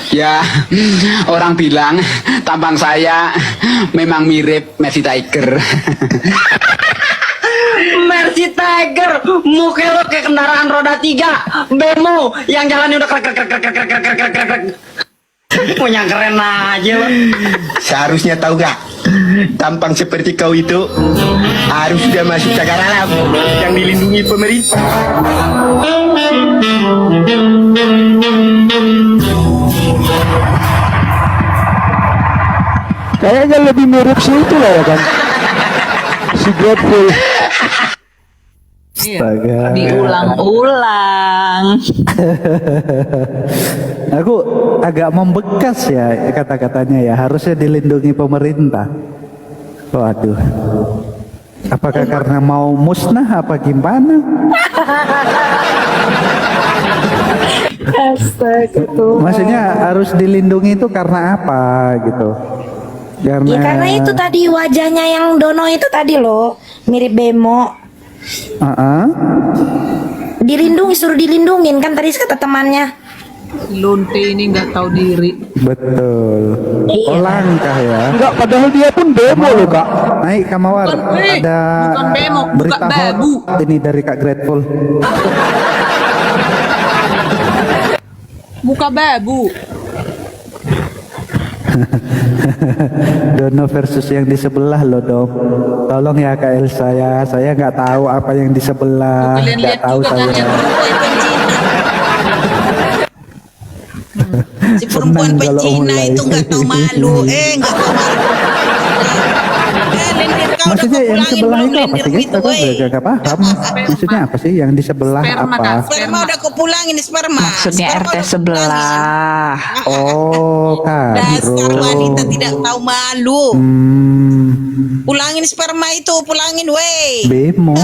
Ya, orang bilang tampang saya memang mirip Mercy Tiger. Mercy Tiger, muka lo kayak kendaraan roda 3 bemo yang jalannya udah krek. Punya keren aja lo. Seharusnya tahu gak, tampang seperti kau itu harus sudah masuk cagar alam yang dilindungi pemerintah. Kayaknya lebih mirip si itu lah ya kan. Si Grateful. Astaga. Diulang-ulang. Aku agak membekas ya kata-katanya ya. Harusnya dilindungi pemerintah. Waduh. Apakah karena mau musnah apa gimana? Astaga tuh. Maksudnya harus dilindungi itu karena apa gitu? Karena, Ya karena itu tadi wajahnya yang Dono itu tadi loh, mirip bemo. Dilindungi, suruh dilindungin kan tadi kata temannya. Lonte ini nggak tahu diri. Betul. Iya. Oh langkah ya. Enggak, padahal dia pun demo loh Kak. Naik Kamawar. Bukan, Ada bukan bemo, buka berita babu. hot ini dari Kak Grateful. Muka babu. Dono versus yang di sebelah loh Dom. Tolong ya Kak Elsa ya. Saya nggak tahu apa yang di sebelah. Kalian Nggak lihat tahu juga kan saya. yang perempuan Senang pencina. Si perempuan kalau pencina mulai. itu nggak tahu malu. Nggak tahu malu. Lendir kau Maksudnya udah yang kepulangin sebelah belum itu apa sih lendirmu guys? itu, Aku weh? nggak paham. Maksudnya apa sih yang di sebelah Sperma, apa? Kak. Sperma udah kau pulangin sperma. Maksudnya Sperma RT udah kau sebelah. Oh Dasar kadro. wanita tidak tahu malu. Pulangin sperma itu, pulangin weh. Bemo.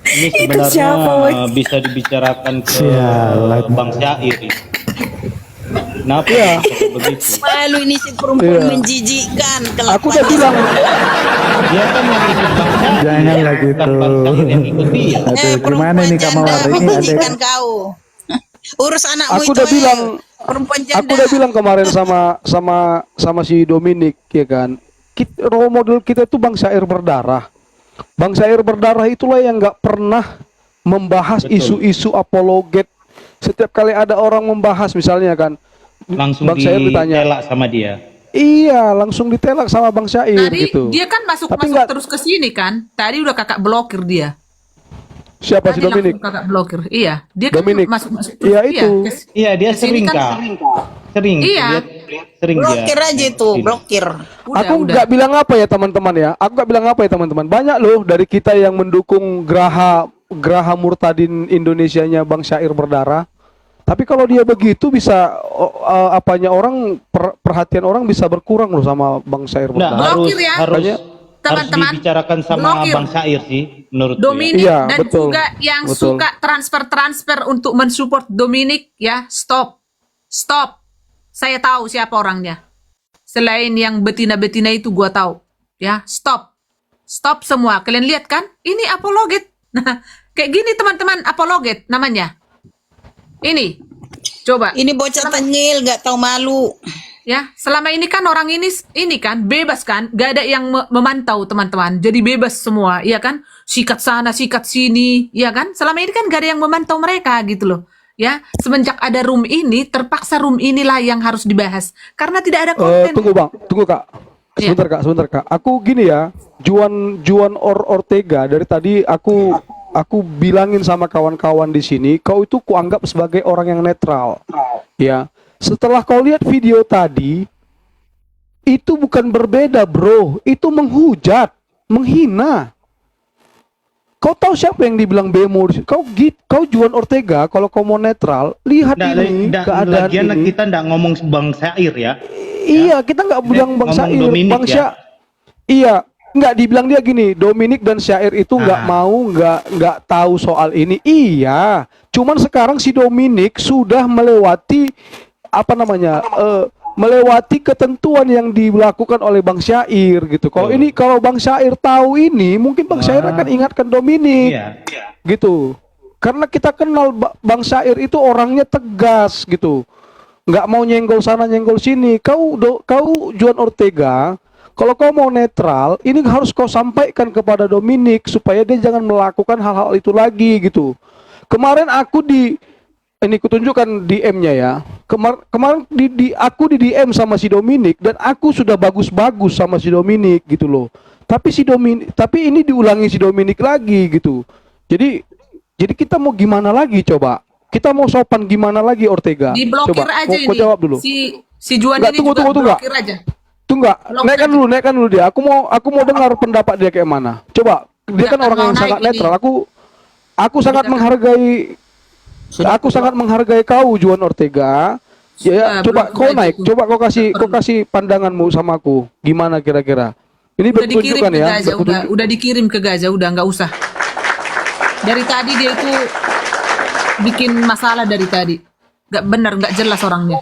Ini Itu siapa, woy? sebenarnya bisa dibicarakan ke Sialan. Bang Syair ini. Kenapa ya begitu? Malu ini si perempuan menjijikkan. Aku udah bilang. Dia kan yang ikut Bang Syair. Janganlah bukan gitu. Bang Syair yang ikut dia. Aduh, gimana ini Kamawar ini ada menjijikkan kau. Urus anakmu Aku itu. udah bilang. Perempuan janda. Aku udah bilang kemarin sama si Dominic ya kan. Role model kita itu Bang Syair berdarah. Bang Syair berdarah itulah yang nggak pernah membahas Betul. isu-isu apologet. Setiap kali ada orang membahas misalnya kan, Langsung Bang Syair ditanya. ditelak sama dia. Iya, langsung ditelak sama Bang Syair Tadi gitu. dia kan masuk Tapi masuk nggak- terus ke sini kan. Tadi udah kakak blokir dia. Siapa si Tadi Dominic? langsung kakak blokir. Iya, dia kan Dominic. masuk terus. Iya, itu. Iya, dia Kesini sering kan Kak. Sering. Iya. Dia sering dia. Blokir aja itu, blokir. Aku nggak bilang apa ya teman-teman ya. Aku nggak bilang apa ya teman-teman. Banyak loh dari kita yang mendukung Geraha Murtadin Indonesianya Bang Syair berdarah. Tapi kalau dia begitu bisa apanya orang perhatian orang bisa berkurang loh sama Bang Syair Nah, berdarah. harus Blokir ya. harus Teman-teman, dibicarakan sama blokir. Bang Syair sih menurut Dominic Iya, dan betul. juga yang Betul. suka transfer untuk mensupport Dominic ya, stop. Saya tahu siapa orangnya. Selain yang betina-betina itu gua tahu. Ya, stop semua. Kalian lihat kan? Ini apologet. Nah, kayak gini teman-teman apologet namanya. Ini, coba. Ini bocah tengil, nggak tahu malu. Ya, selama ini kan orang ini kan bebas kan, gak ada yang memantau teman-teman. Jadi bebas semua, iya kan? Sikat sana, sikat sini, iya kan? Selama ini kan gak ada yang memantau mereka gitu loh. Ya, semenjak ada room ini, terpaksa room inilah yang harus dibahas karena tidak ada konten. Tunggu Bang, tunggu Kak. Sebentar Kak. Aku gini ya, Juan Ortega dari tadi aku bilangin sama kawan-kawan di sini, kau itu kuanggap sebagai orang yang netral. Ya. Setelah kau lihat video tadi, itu bukan berbeda bro, itu menghujat, menghina. Kau tahu siapa yang dibilang bemo? Kau Juan Ortega, kalau kau mau netral, lihat ini keadaan lagian ini. kita nggak ngomong Bang Syair ya. Iya, kita nggak bilang Bang Syair, Bang Syair. Iya, nggak dibilang dia gini, Dominic dan Syair itu nggak tahu soal ini. Iya, cuman sekarang si Dominic sudah melewati melewati ketentuan yang dilakukan oleh Bang Syair gitu. Kalau Bang Syair tahu ini, mungkin Bang Syair akan ingatkan Dominic. Gitu. Karena kita kenal Bang Syair itu orangnya tegas gitu. Nggak mau nyenggol sana nyenggol sini. Kau Juan Ortega, kalau kau mau netral, ini harus kau sampaikan kepada Dominic supaya dia jangan melakukan hal-hal itu lagi gitu. Kemarin ini kutunjukkan DM-nya ya. Kemarin aku di DM sama si Dominic dan aku sudah bagus-bagus sama si Dominic gitu loh. Tapi ini diulangi si Dominic lagi gitu. Jadi kita mau gimana lagi coba? Kita mau sopan gimana lagi Ortega? Diblokir coba, aja ini. Jawab dulu. Si Juan ini tunggu, juga tunggu, blokir aja. Tunggu, naikkan dulu dia. Aku mau dengar pendapat dia kayak mana. Coba, dia kan orang yang sangat netral. Aku sangat menghargai. Aku sangat menghargai kau Juan Ortega. Ya, coba kau naik. Coba kau kasih pandanganmu sama aku. Gimana kira-kira? Ini bertunjukkan ya. Udah dikirim ke Gaza, udah nggak usah. Dari tadi dia itu bikin masalah dari tadi. Nggak benar, nggak jelas orangnya.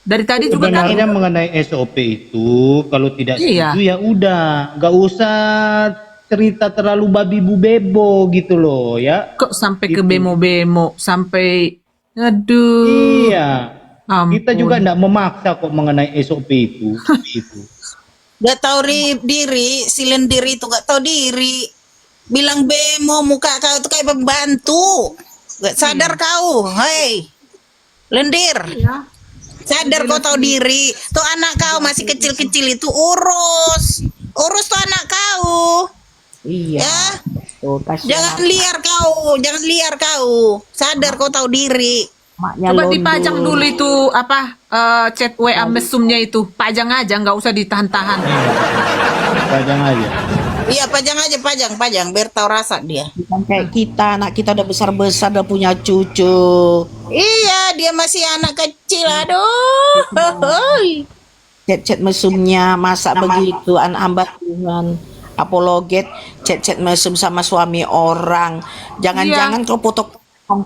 Dari tadi juga sebenarnya mengenai SOP itu kalau tidak setuju ya udah, nggak usah cerita terlalu babi bu bebo gitu loh ya. Kok sampai ke bemo-bemo, sampai aduh. Iya. Kita juga enggak memaksa kok mengenai SOP itu. Itu. Gak tahu diri, si lendir itu gak tahu diri. Bilang bemo, muka kau itu kayak pembantu. Gak sadar kau, hei. Lendir. Sadar kau tahu diri. Tuh anak kau masih kecil-kecil itu urus tuh anak kau. Iya. Ya. Jangan liar kau. Sadar kau tahu diri. Coba dipajang dulu itu chat WA mesumnya itu. Pajang aja, nggak usah ditahan-tahan. Pajang aja. Iya, pajang biar tahu rasa dia. Bukan kayak kita, anak kita udah besar-besar, udah punya cucu. Iya, dia masih anak kecil, aduh. Chat-chat mesumnya masa begitu, hambat Tuhan. Apologet, chat-chat mesum sama suami orang. Jangan-jangan kau foto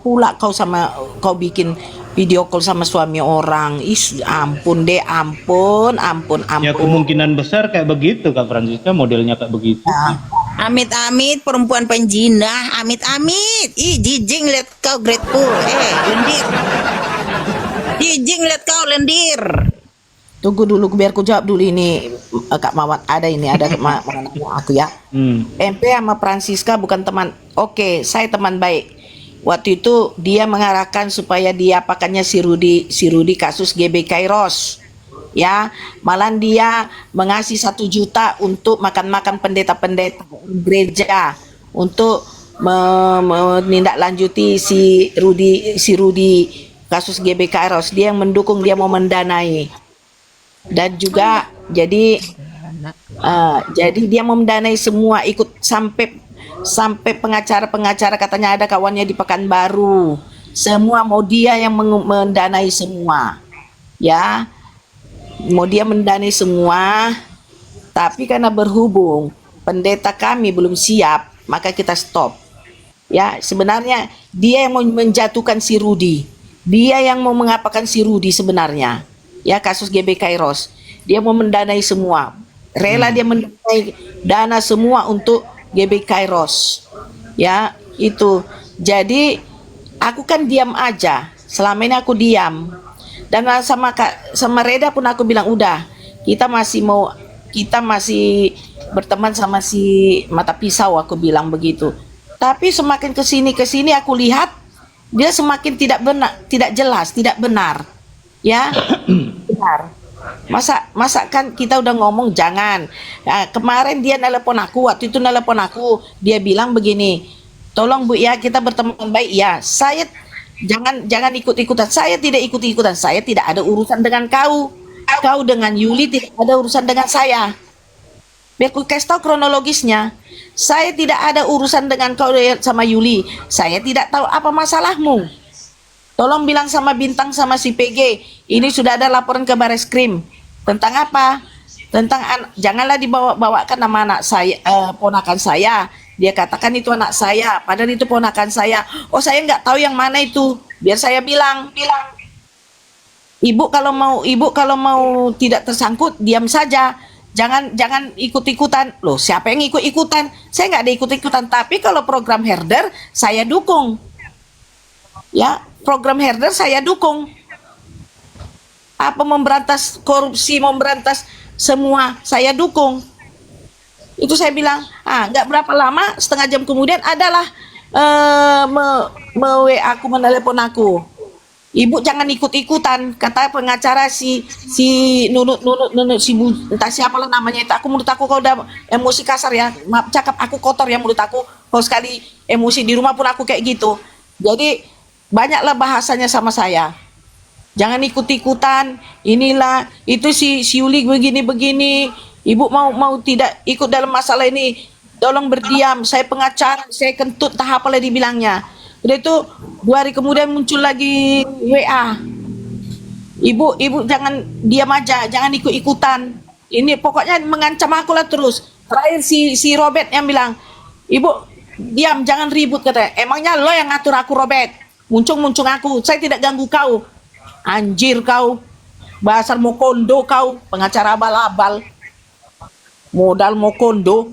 pula kau bikin video call sama suami orang. Ampun deh, ampun. Ya kemungkinan besar kayak begitu Kak Francisca, modelnya kayak begitu. Amit-amit perempuan penjinah, amit-amit. Ih, jijing lihat kau grateful. Lendir. Jijing lihat kau lendir. Tunggu dulu biar ku jawab dulu ini Kak Mawat. Ada aku ya. MP sama Francisca bukan teman. Oke, saya teman baik. Waktu itu dia mengarahkan supaya diapakannya si Rudi kasus GB Kairos. Ya, malah dia mengasih 1 juta untuk makan-makan pendeta-pendeta gereja untuk menindaklanjuti si Rudi kasus GB Kairos. Dia yang mendukung, dia mau mendanai. Dan juga jadi dia mau mendanai semua, ikut sampai pengacara katanya ada kawannya di Pekanbaru, semua mau dia yang mendanai semua, ya, mau dia mendanai semua. Tapi karena berhubung pendeta kami belum siap, maka kita stop. Ya, sebenarnya dia yang mau menjatuhkan si Rudi, dia yang mau mengapakan si Rudi sebenarnya. Ya, kasus GB Kairos, dia mau mendanai semua, rela dia mendanai dana semua untuk GB Kairos. Ya, Itu. Jadi aku kan diam aja. Selama ini aku diam. Dan sama Reda pun aku bilang udah, kita masih berteman sama si mata pisau, aku bilang begitu. Tapi semakin kesini aku lihat dia semakin tidak jelas, tidak benar. Ya, benar. Masa kan kita udah ngomong jangan. Nah, kemarin dia waktu itu nelpon aku, dia bilang begini, tolong Bu ya, kita berteman baik ya. Saya jangan ikut-ikutan. Saya tidak ikut-ikutan. Saya tidak ada urusan dengan kau. Kau dengan Yuli tidak ada urusan dengan saya. Biar aku kasih tahu kronologisnya. Saya tidak ada urusan dengan kau sama Yuli. Saya tidak tahu apa masalahmu. Tolong bilang sama Bintang sama si PG. Ini sudah ada laporan ke Bareskrim. Tentang apa? Tentang janganlah dibawa-bawakan nama anak saya, ponakan saya. Dia katakan itu anak saya, padahal itu ponakan saya. Oh, saya nggak tahu yang mana itu. Biar saya bilang. Ibu kalau mau tidak tersangkut, diam saja. Jangan ikut-ikutan. Loh, siapa yang ikut-ikutan? Saya nggak ada ikut-ikutan. Tapi kalau program herder, saya dukung. Ya, program herder saya dukung. Apa memberantas korupsi, memberantas semua, saya dukung. Itu saya bilang, nggak berapa lama, setengah jam kemudian adalah WA aku, menelepon aku. Ibu jangan ikut-ikutan, kata pengacara si nunut si entah siapa lah namanya itu. Menurut aku kau udah emosi kasar ya, maaf cakap aku kotor ya menurut aku. Kalau sekali emosi di rumah pun aku kayak gitu. Jadi banyaklah bahasanya sama saya. Jangan ikut-ikutan, inilah itu si Yuli begini. Ibu mau tidak ikut dalam masalah ini, tolong berdiam. Saya pengacara, saya kentut, tahap apa dibilangnya. Udah itu 2 hari kemudian muncul lagi WA. Ibu jangan diam aja, jangan ikut-ikutan. Ini pokoknya mengancam aku lah terus. Terakhir si Robert yang bilang, ibu diam, jangan ribut, katanya. Emangnya lo yang ngatur aku, Robert? Muncung aku, saya tidak ganggu kau. Anjir kau, basar mau kondo kau, pengacara abal-abal. Modal mau kondo.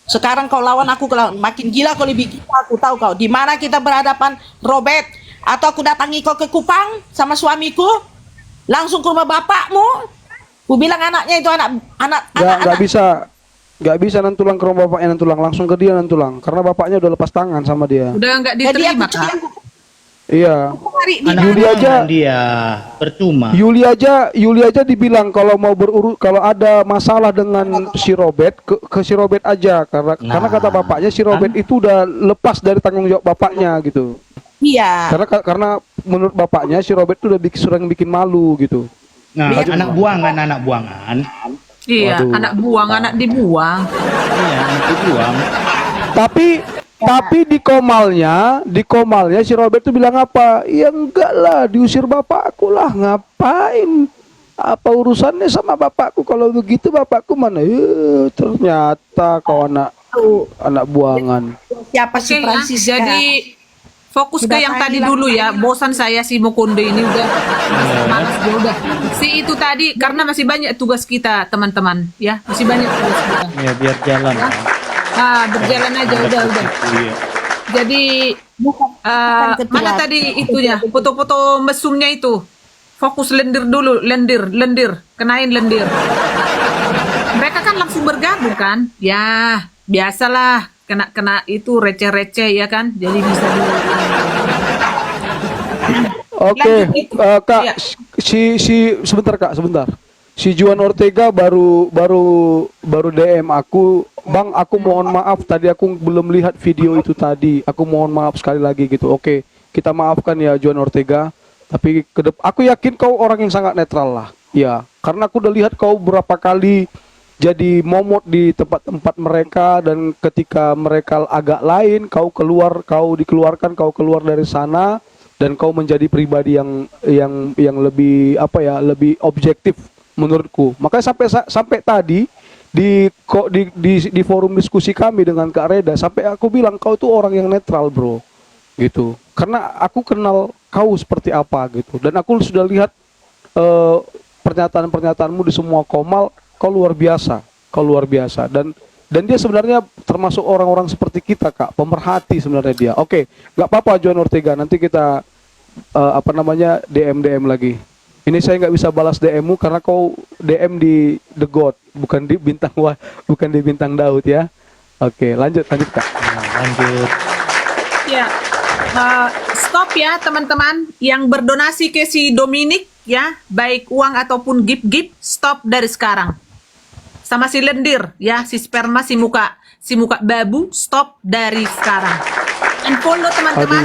Sekarang kau lawan aku, makin gila kau, lebih gila aku, tahu kau. Di mana kita berhadapan, Robert? Atau aku datangi kau ke Kupang sama suamiku? Langsung ke rumah bapakmu? Ku bilang anaknya itu anak. Nggak bisa nantulang ke rumah bapaknya, nantulang langsung ke dia, nantulang karena bapaknya udah lepas tangan sama dia. Udah nggak diterima, Kak. Iya. Anak Yuli aja dia percuma. Yuli aja dibilang kalau mau kalau ada masalah dengan si Robert ke si Robert aja karena kata bapaknya si Robert itu udah lepas dari tanggung jawab bapaknya gitu. Iya. Karena menurut bapaknya si Robert itu udah sering bikin malu gitu. Nah, anak buangan. Iya, Waduh. anak buang, anak dibuang. Iya, anak dibuang. Tapi di komalnya si Robert tuh bilang apa? Ya enggak lah, diusir bapakku lah, ngapain? Apa urusannya sama bapakku? Kalau begitu bapakku mana? Ternyata kau anak buangan. Siapa si Oke, Francisca? jadi fokus Sudah ke yang tadi tadi lah. dulu ya. Bosan saya si Mokonde ini udah malas dia udah. Si itu tadi karena masih banyak tugas kita teman-teman ya, masih banyak tugas kita. Ya biar jalan. Ya. Berjalan aja udah. Iya. Jadi ketua. mana tadi itunya foto-foto mesumnya itu. Fokus lendir dulu, lendir, kenain lendir. Mereka kan langsung bergabung kan? Ya, biasalah kena itu receh-receh ya kan. Jadi bisa dulu. Oke, Kak, Ya. sebentar Kak, sebentar. Si Juan Ortega baru DM aku, Bang, aku mohon maaf tadi aku belum lihat video itu tadi. Aku mohon maaf sekali lagi gitu. Oke, kita maafkan ya Juan Ortega. Tapi aku yakin kau orang yang sangat netral lah. Ya, karena aku udah lihat kau berapa kali jadi momot di tempat-tempat mereka dan ketika mereka agak lain, kau dikeluarkan, kau keluar dari sana dan kau menjadi pribadi yang lebih lebih objektif menurutku. Makanya sampai tadi di forum diskusi kami dengan Kak Reda, sampai aku bilang kau tuh orang yang netral, bro, gitu. Karena aku kenal kau seperti apa gitu, dan aku sudah lihat pernyataan-pernyataanmu di semua komal, kau luar biasa dan Dan dia sebenarnya termasuk orang-orang seperti kita, Kak, pemerhati sebenarnya dia. Oke, nggak apa-apa Joan Ortega, nanti kita DM lagi. Ini saya nggak bisa balas DM-mu karena kau DM di The God, bukan di bintang Daud ya. Oke, lanjut Kak. Lanjut. Ya, stop ya teman-teman yang berdonasi ke si Dominic ya, baik uang ataupun gift, stop dari sekarang. Sama si lendir ya, si sperma, si muka babu, stop dari sekarang. Unfollow teman-teman,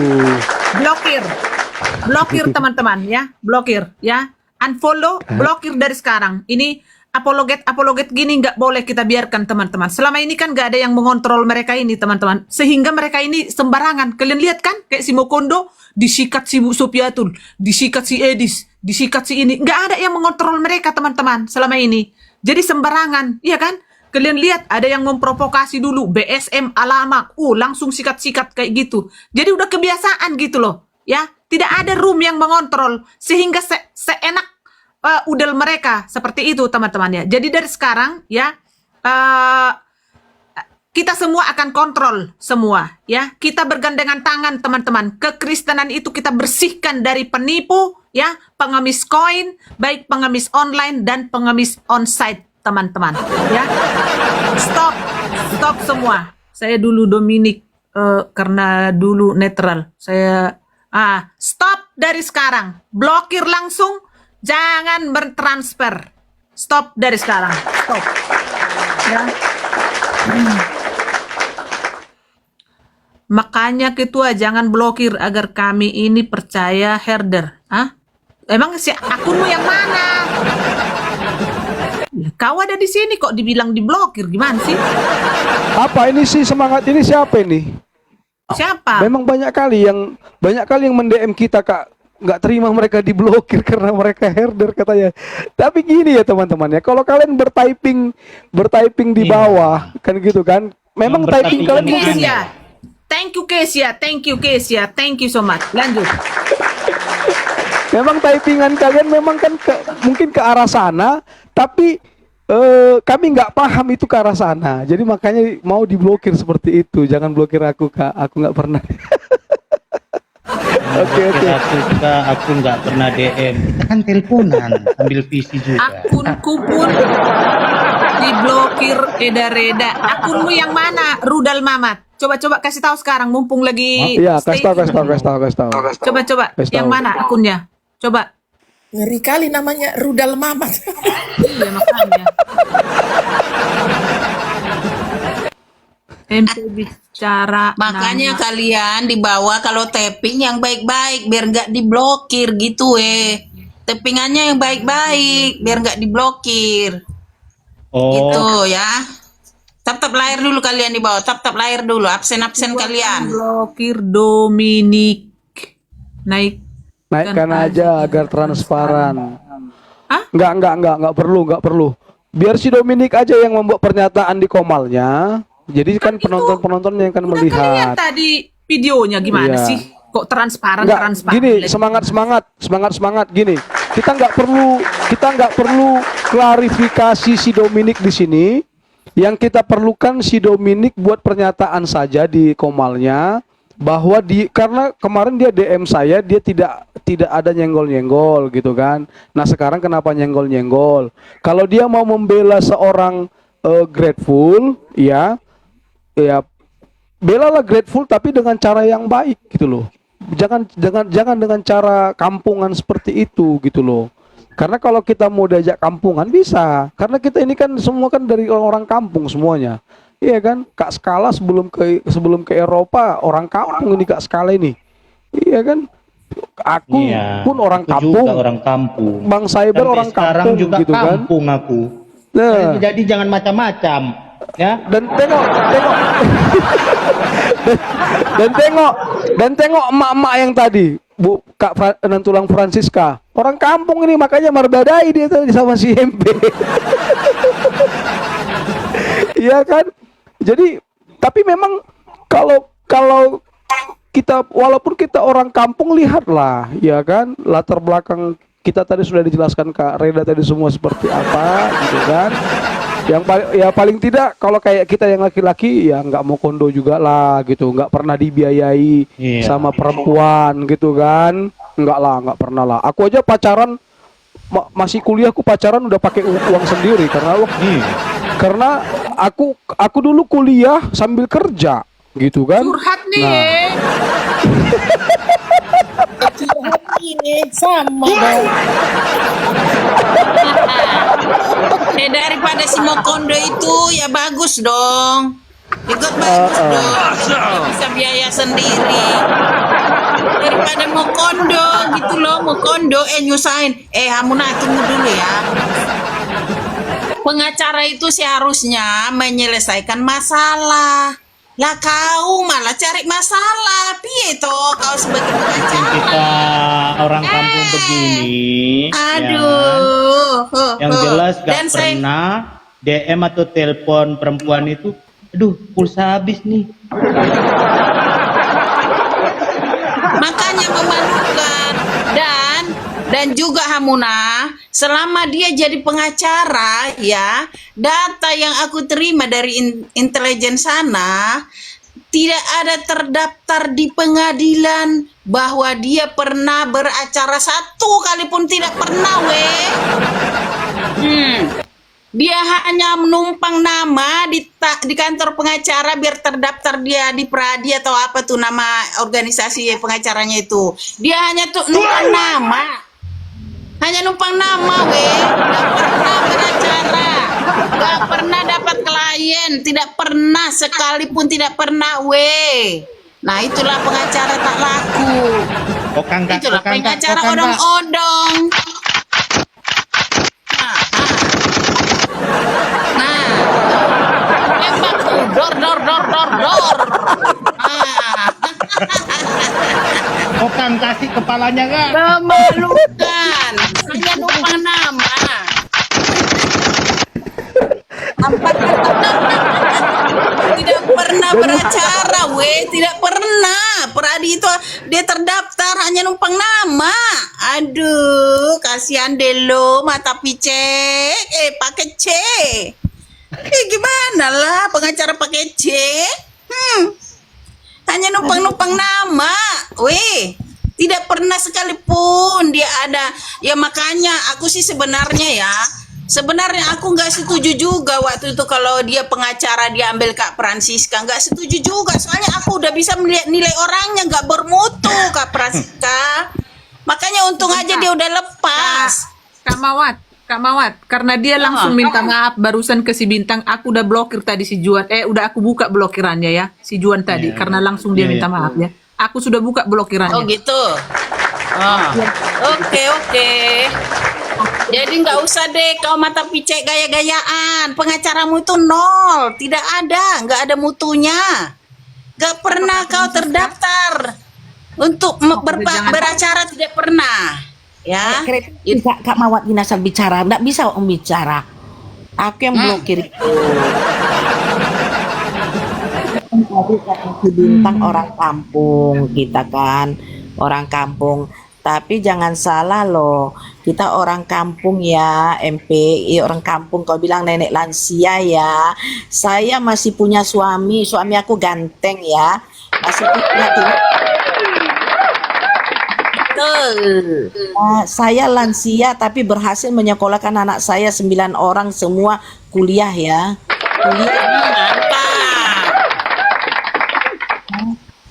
blokir teman-teman ya, blokir ya, unfollow, blokir dari sekarang. Ini apologet gini nggak boleh kita biarkan teman-teman. Selama ini kan nggak ada yang mengontrol mereka ini teman-teman, sehingga mereka ini sembarangan. Kalian lihat kan kayak si Mokondo disikat si Bu Supiatul, disikat si Edis, disikat si ini, nggak ada yang mengontrol mereka teman-teman selama ini. Jadi sembarangan, iya kan? Kalian lihat ada yang memprovokasi dulu BSM alamak, langsung sikat-sikat kayak gitu. Jadi udah kebiasaan gitu loh, ya. Tidak ada room yang mengontrol sehingga seenak udel mereka seperti itu teman-teman ya. Jadi dari sekarang ya kita semua akan kontrol semua ya. Kita bergandengan tangan teman-teman. Kekristenan itu kita bersihkan dari penipu ya, pengemis koin, baik pengemis online dan pengemis onsite teman-teman ya. Stop semua. Saya dulu Dominic karena dulu netral. Saya stop dari sekarang. Blokir langsung, jangan bertransfer. Stop dari sekarang. Stop. Ya. Makanya ketua jangan blokir agar kami ini percaya herder. Emang si akunmu yang mana? Kau ada di sini kok dibilang diblokir, gimana sih? Apa ini sih semangat ini siapa ini? Siapa? Memang banyak kali yang mend-DM kita, Kak, nggak terima mereka diblokir karena mereka herder katanya. Tapi gini ya teman-teman ya, kalau kalian bertyping di bawah kan gitu kan, memang typing kalian mungkin Thank you Kesia, thank you so much. Lanjut. Memang typingan kalian memang kan mungkin ke arah sana, tapi kami nggak paham itu ke arah sana. Jadi makanya mau diblokir seperti itu. Jangan blokir aku, Kak. Aku nggak pernah. Oke. Aku nggak pernah DM. Kita kan teleponan sambil visi juga. Akunku pun diblokir reda-reda. Akunmu yang mana? Rudal Mamat. Coba kasih tahu sekarang mumpung lagi. Iya, kasih tahu. Coba. Yang mana akunnya? Coba. Ngeri kali namanya Rudal Mamat. Iya makanya. MP bicara. Makanya kalian dibawa kalau tapping yang baik-baik biar nggak diblokir gitu tappingannya yang baik-baik biar nggak diblokir. Gitu ya. Tap layar dulu kalian di bawah. Tap layar dulu. Absen kalian. Blokir Dominic. Naikkan aja agar transparan. Enggak perlu. Biar si Dominic aja yang membuat pernyataan di komalnya. Jadi kan penonton-penontonnya yang akan melihat. Lihat tadi videonya gimana sih? Kok transparan? Gini, semangat gini. Kita nggak perlu klarifikasi si Dominic di sini. Yang kita perlukan si Dominic buat pernyataan saja di komalnya bahwa karena kemarin dia DM saya, dia tidak ada nyenggol-nyenggol gitu kan. Nah sekarang kenapa nyenggol-nyenggol? Kalau dia mau membela seorang grateful, ya belalah grateful tapi dengan cara yang baik gitu loh. Jangan dengan cara kampungan seperti itu gitu loh. Karena kalau kita mau diajak kampungan bisa. Karena kita ini kan semua kan dari orang kampung semuanya. Iya kan? Kak Skala sebelum ke Eropa orang kampung ini Kak Skala ini. Iya kan? Aku pun orang kampung. Juga orang kampung. Bang Cyber orang sekarang kampung juga gitu kampung kan. aku. Nah. Jadi jangan macam-macam. Ya. Dan tengok emak-emak yang tadi. Bu Kak Nantulang Francisca, orang kampung ini makanya marbadai dia tadi sama si MP. Iya kan? Jadi tapi memang kalau kita walaupun kita orang kampung lihatlah, ya kan, latar belakang kita tadi sudah dijelaskan Kak Reda tadi semua seperti apa gitu kan. Ya paling tidak kalau kayak kita yang laki-laki ya nggak mau kondo juga lah gitu, nggak pernah dibiayai sama perempuan gitu kan, nggak lah, nggak pernah lah. Aku aja pacaran masih kuliah, aku pacaran udah pakai uang sendiri karena aku dulu kuliah sambil kerja gitu kan. Curhat nih. Sama dong. Daripada si mau kondo itu ya bagus dong. Ikut bagus dong. Bisa biaya sendiri. Daripada mau kondo gitu loh, mau kondo nyusahin. Hamuna tunggu dulu ya. Pengacara itu seharusnya menyelesaikan masalah. Lah kau malah cari masalah. Piye toh kau sebagai pengacara? Kita orang kampung begini. Aduh. Yang jelas gak Dan saya- pernah DM atau telepon perempuan itu, aduh pulsa habis nih. Makanya memalukan. Dan juga Hamuna, selama dia jadi pengacara ya, data yang aku terima dari intelijen sana tidak ada terdaftar di pengadilan bahwa dia pernah beracara satu kali pun, tidak pernah Dia hanya menumpang nama di kantor pengacara biar terdaftar dia di Pradi atau apa tuh nama organisasi pengacaranya itu. Dia hanya tuh numpang nama. Hanya numpang nama, Gak pernah beracara. Gak pernah dapat klien. Tidak pernah, sekalipun tidak pernah, Nah, itulah pengacara tak laku. Itulah pengacara odong-odong. Tembak tuh, dor. Kang kasih kepalanya kan? Memalukan. Hanya numpang nama. Tidak pernah beracara, tidak pernah. Pradi itu dia terdaftar hanya numpang nama. Aduh, kasihan deh lo, mata picek, pakai C. Gimana lah pengacara pakai C? Hanya numpang-numpang nama, tidak pernah sekalipun dia ada. Ya makanya aku sih sebenarnya aku nggak setuju juga waktu itu kalau dia pengacara dia ambil Kak Francisca, nggak setuju juga. Soalnya aku udah bisa melihat nilai orangnya nggak bermutu Kak Francisca. Makanya untung aja dia udah lepas. Kak Mawat, karena dia langsung minta maaf barusan ke si Bintang, aku udah blokir tadi si Juan. Udah aku buka blokirannya ya, si Juan tadi, karena langsung dia minta maaf ya. Aku sudah buka blokirannya. Oh gitu. Oke. Jadi nggak usah deh kau mata picek gaya-gayaan. Pengacaramu itu nol, tidak ada, nggak ada mutunya. Nggak pernah kau terdaftar untuk beracara, tidak pernah. Ya, Kak Mawat ini asal bicara, nggak bisa om bicara. Aku yang blokir itu. Bintang orang kampung kita kan, orang kampung. Tapi jangan salah loh, kita orang kampung ya, MPI orang kampung. Kau bilang nenek lansia ya. Saya masih punya suami aku ganteng ya, masih punya saya lansia tapi berhasil menyekolahkan anak saya 9 orang semua kuliah ya.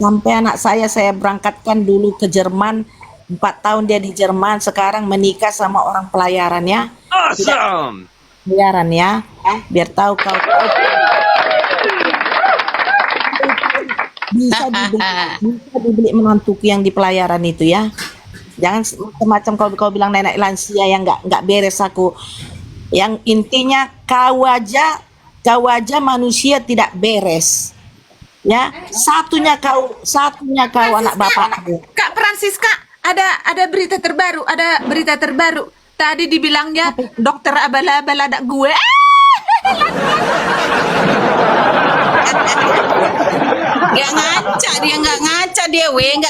Sampai anak saya berangkatkan dulu ke Jerman, 4 tahun dia di Jerman, sekarang menikah sama orang pelayaran ya. Awesome. Pelayaran ya. Biar tahu kau bisa dibeli menantuku yang di pelayaran itu ya. Jangan macam-macam kau bilang nenek lansia yang nggak beres aku. Yang intinya kau aja manusia tidak beres. Ya, satunya kau anak bapak. Kak Francisca, ada berita terbaru. Tadi dibilangnya dokter abal-abal anak gue. Nggak ngaca dia, nggak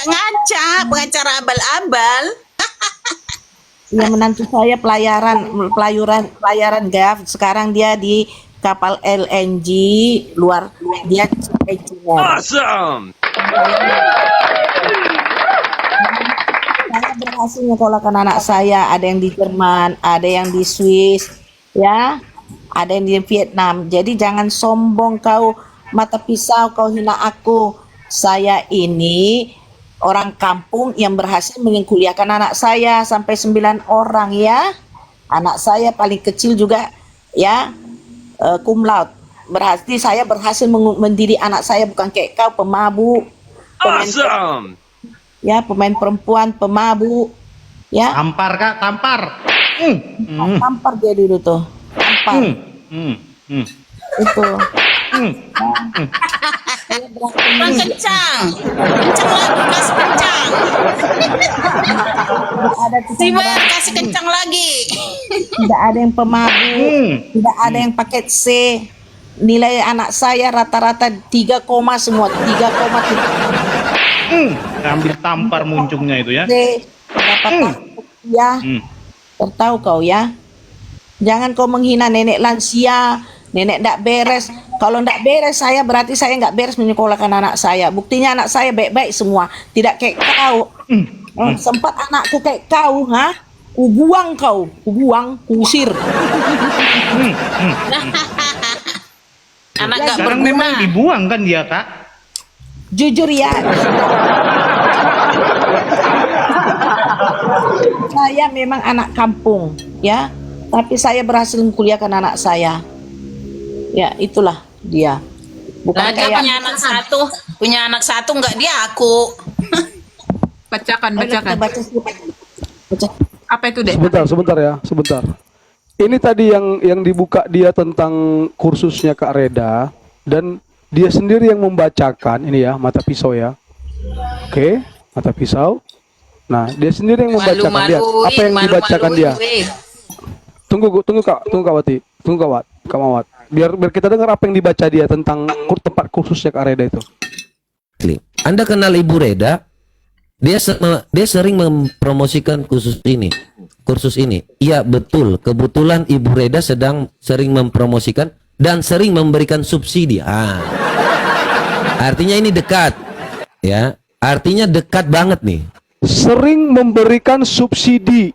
ngaca, pengacara abal-abal. Ya menantu saya pelayaran GAF, sekarang dia di kapal LNG luar, dia engineer. Saya berhasil nyekolahkan anak saya, ada yang di Jerman, ada yang di Swiss, ya, ada yang di Vietnam. Jadi jangan sombong kau, mata pisau, kau hina aku. Saya ini orang kampung yang berhasil menkuliahkan anak saya sampai 9 orang, ya. Anak saya paling kecil juga, ya, cum laude. Berarti saya berhasil mendidik anak saya, bukan kayak kau pemabuk. Ya, pemain perempuan pemabuk, ya. Tampar Kak, tampar. Tampar dia dulu tuh, tampar. Itu. Bang kencang lagi, kasih kencang. Si Bar, kasih kencang lagi. Tidak ada yang pemabuk, tidak ada yang paket C. Nilai anak saya rata-rata 3, semua 3,3. Ambil tampar muncungnya itu ya. Dapat ya. Tertahu kau ya. Jangan kau menghina nenek lansia, nenek ndak beres. Kalau ndak beres saya, berarti saya nggak beres menyekolahkan anak saya. Buktinya anak saya baik-baik semua, tidak kayak kau. Sempat anakku kayak kau, ha? Kubuang kau, kubuang, kusir. Anak nggak Sekarang berguna. memang dibuang kan dia Kak? Jujur ya, saya memang anak kampung, ya, tapi saya berhasil menkuliahkan anak saya. Ya, itulah dia. Bukan Lagi kayak punya anak satu nggak dia aku. Bacakan. Baca. Apa itu, Dek? Sebentar. Ini tadi yang dibuka dia tentang kursusnya Kak Reda, dan dia sendiri yang membacakan ini ya, mata pisau ya. Oke, mata pisau. Nah, dia sendiri yang membacakan dia. Apa yang dibacakan dia? Tunggu Kak Wati. Tunggu Kak Mawat. Biar kita dengar apa yang dibaca dia tentang tempat kursusnya Kak Reda itu. Anda kenal Ibu Reda? Dia sering mempromosikan kursus ini. Iya, betul. Kebetulan Ibu Reda sering mempromosikan dan sering memberikan subsidi. Artinya ini dekat, ya. Artinya dekat banget nih. Sering memberikan subsidi.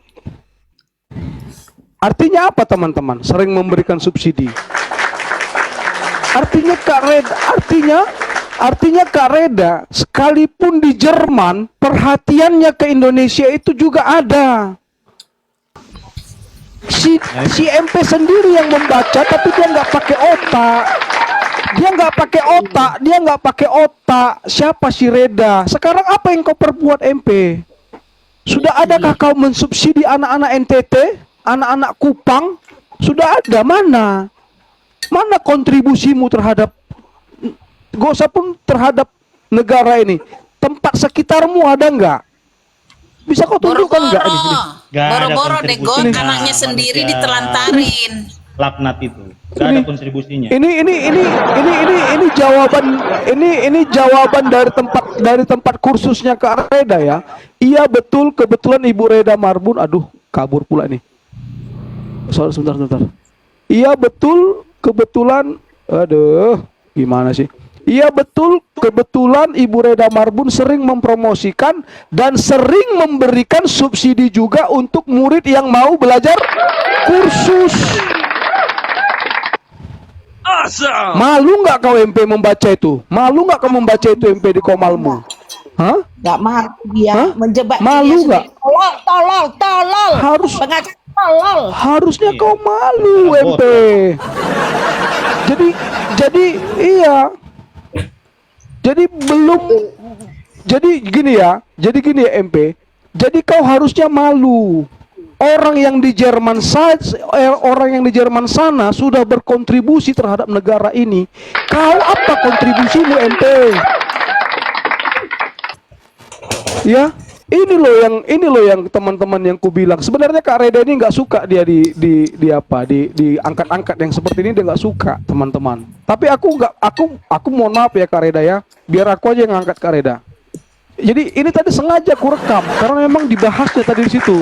Artinya apa teman-teman? Sering memberikan subsidi. Artinya Kak Reda sekalipun di Jerman, perhatiannya ke Indonesia itu juga ada. Si MP sendiri yang membaca, tapi dia nggak pakai otak. Dia nggak pakai otak. Siapa si Reda? Sekarang apa yang kau perbuat MP? Sudah adakah kau mensubsidi anak-anak NTT, anak-anak Kupang? Sudah ada, mana? Mana kontribusimu terhadap, gak usah pun terhadap negara ini? Tempat sekitarmu ada nggak? Bisa kau tunjukkan nggak ini? Boro-boro degot anaknya sendiri ditelantarin. Laknat itu. Gak ada kontribusinya. Ini jawaban dari tempat kursusnya Kak Reda ya. Iya betul, kebetulan Ibu Reda Marbun, aduh kabur pula nih. Sebentar. Iya betul, kebetulan, aduh gimana sih? Iya betul, kebetulan Ibu Reda Marbun sering mempromosikan dan sering memberikan subsidi juga untuk murid yang mau belajar kursus. Malu nggak kau MP membaca itu? Malu nggak kau membaca itu MP di Komalmu? Hah? Nggak malu dia, menjebak malu nggak? Tolol. Pengacara tolol. Harusnya kau malu MP. Jadi iya. Jadi gini ya MP. Jadi kau harusnya malu. Orang yang di Jerman sana sudah berkontribusi terhadap negara ini. Kau apa kontribusimu MP? Ya, ini loh yang teman-teman yang ku bilang. Sebenarnya Kak Reda ini nggak suka dia diangkat-angkat yang seperti ini, dia nggak suka teman-teman. Tapi aku mohon maaf ya Kak Reda ya. Biar aku aja yang ngangkat Kak Reda. Jadi ini tadi sengaja aku rekam karena memang dibahasnya tadi di situ.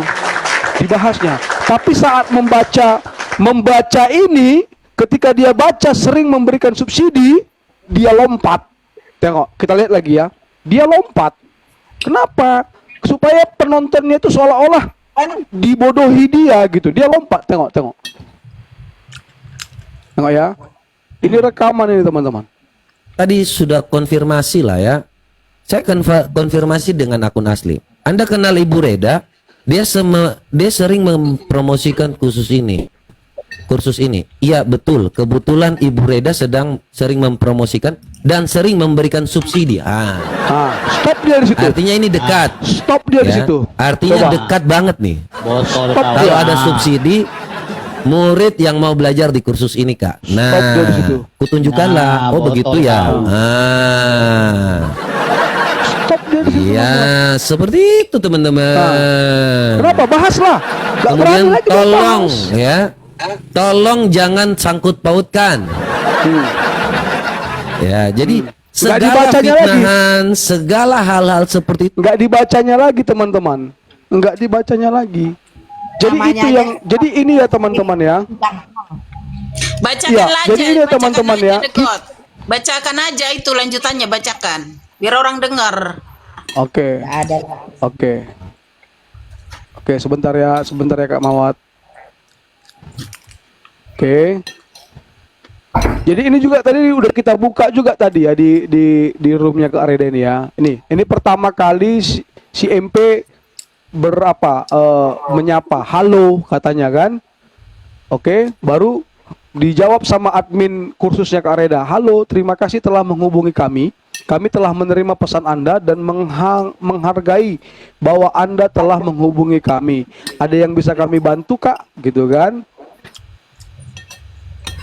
Dibahasnya. Tapi saat membaca ini ketika dia baca sering memberikan subsidi, dia lompat. Tengok, kita lihat lagi ya. Dia lompat. Kenapa? Supaya penontonnya itu seolah-olah dibodohi dia gitu. Dia lompat. Tengok. Tengok ya. Ini rekaman ini teman-teman. Tadi sudah konfirmasi lah ya. Saya konfirmasi dengan akun asli. Anda kenal Ibu Reda? Dia sering mempromosikan kursus ini. Iya betul. Kebetulan Ibu Reda sering mempromosikan dan sering memberikan subsidi. Stop dia di situ. Artinya ini dekat. Stop dia di situ. Artinya dekat banget nih. Kalau ada subsidi, murid yang mau belajar di kursus ini, Kak. Nah, kutunjukkanlah. Oh begitu ya. Stop dia di situ. Iya, seperti itu teman-teman. Kenapa? Bahaslah. Gak berani Kemudian lagi tolong bahas. ya, tolong jangan sangkut pautkan. Ya, jadi segala dibacanya fitnahan, segala hal-hal seperti itu Nggak dibacanya lagi teman-teman. Nggak dibacanya lagi. Jadi Namanya itu yang, jadi ini ya teman-teman ya. Bacakan Ya, aja, jadi ini bacakan teman-teman aja, ya. Dekot. Bacakan aja itu lanjutannya, bacakan. Biar orang dengar. Oke. Oke. Oke, sebentar ya Kak Mawat. Oke. Jadi ini juga tadi udah kita buka juga tadi ya di roomnya Kak Reda ini ya. Ini pertama kali si MP menyapa halo katanya kan. Oke, baru dijawab sama admin kursusnya Kak Reda. Halo, terima kasih telah menghubungi kami. Kami telah menerima pesan Anda dan menghargai bahwa Anda telah menghubungi kami. Ada yang bisa kami bantu, Kak? Gitu kan?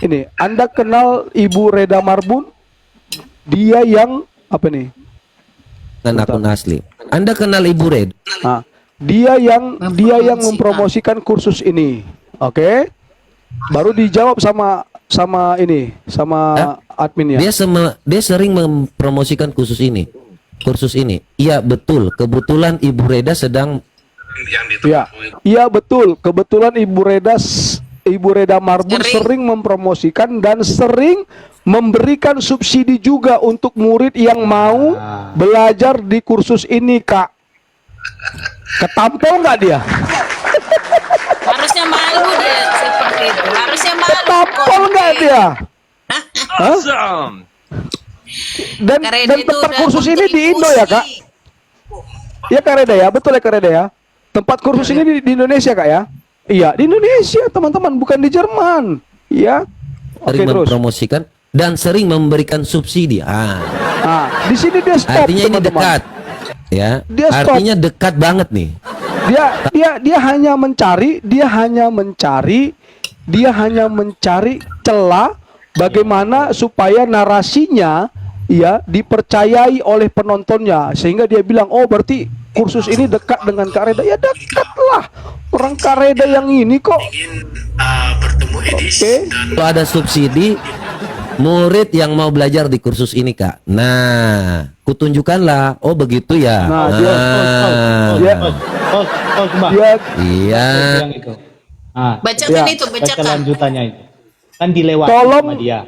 Ini, Anda kenal Ibu Reda Marbun? Dia yang apa nih? dengan akun asli. Anda kenal Ibu Reda? Dia yang mempromosikan kursus ini. Oke? Baru dijawab sama adminnya. Dia sering mempromosikan kursus ini. Iya betul. Kebetulan Ibu Reda sedang. Iya betul. Kebetulan Ibu Reda Marbun sering mempromosikan dan sering memberikan subsidi juga untuk murid yang mau belajar di kursus ini, Kak. Ketampol nggak dia? Harusnya malu dia seperti itu. Harusnya malu. Ketampol nggak dia? Dan tempat kursus ini di Indo ya, Kak? Iya Kak Reda ya, betul ya Kak Reda ya. Tempat kursus ini di Indonesia, Kak ya? Iya, di Indonesia teman-teman, bukan di Jerman. Ya. Sering mempromosikan dan sering memberikan subsidi. Di sini dia stop. Artinya ini dekat. Ya. Dia stop. Artinya dekat banget nih. Dia hanya mencari celah bagaimana supaya narasinya ya dipercayai oleh penontonnya, sehingga dia bilang, oh berarti kursus ini dekat dengan Kak Reda. Ya dekat lah, orang Kak Reda yang ini kok. Kalau ada subsidi, murid yang mau belajar di kursus ini, Kak. Nah, kutunjukkanlah. Oh begitu ya. Iya. Bacakan itu, bacakan. Lanjutannya itu. Kan dilewati Tolong, sama dia.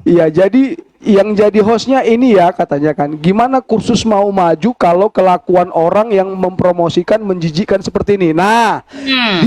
Iya, jadi yang jadi hostnya ini ya katanya kan, gimana kursus mau maju kalau kelakuan orang yang mempromosikan menjijikkan seperti ini. Nah, dia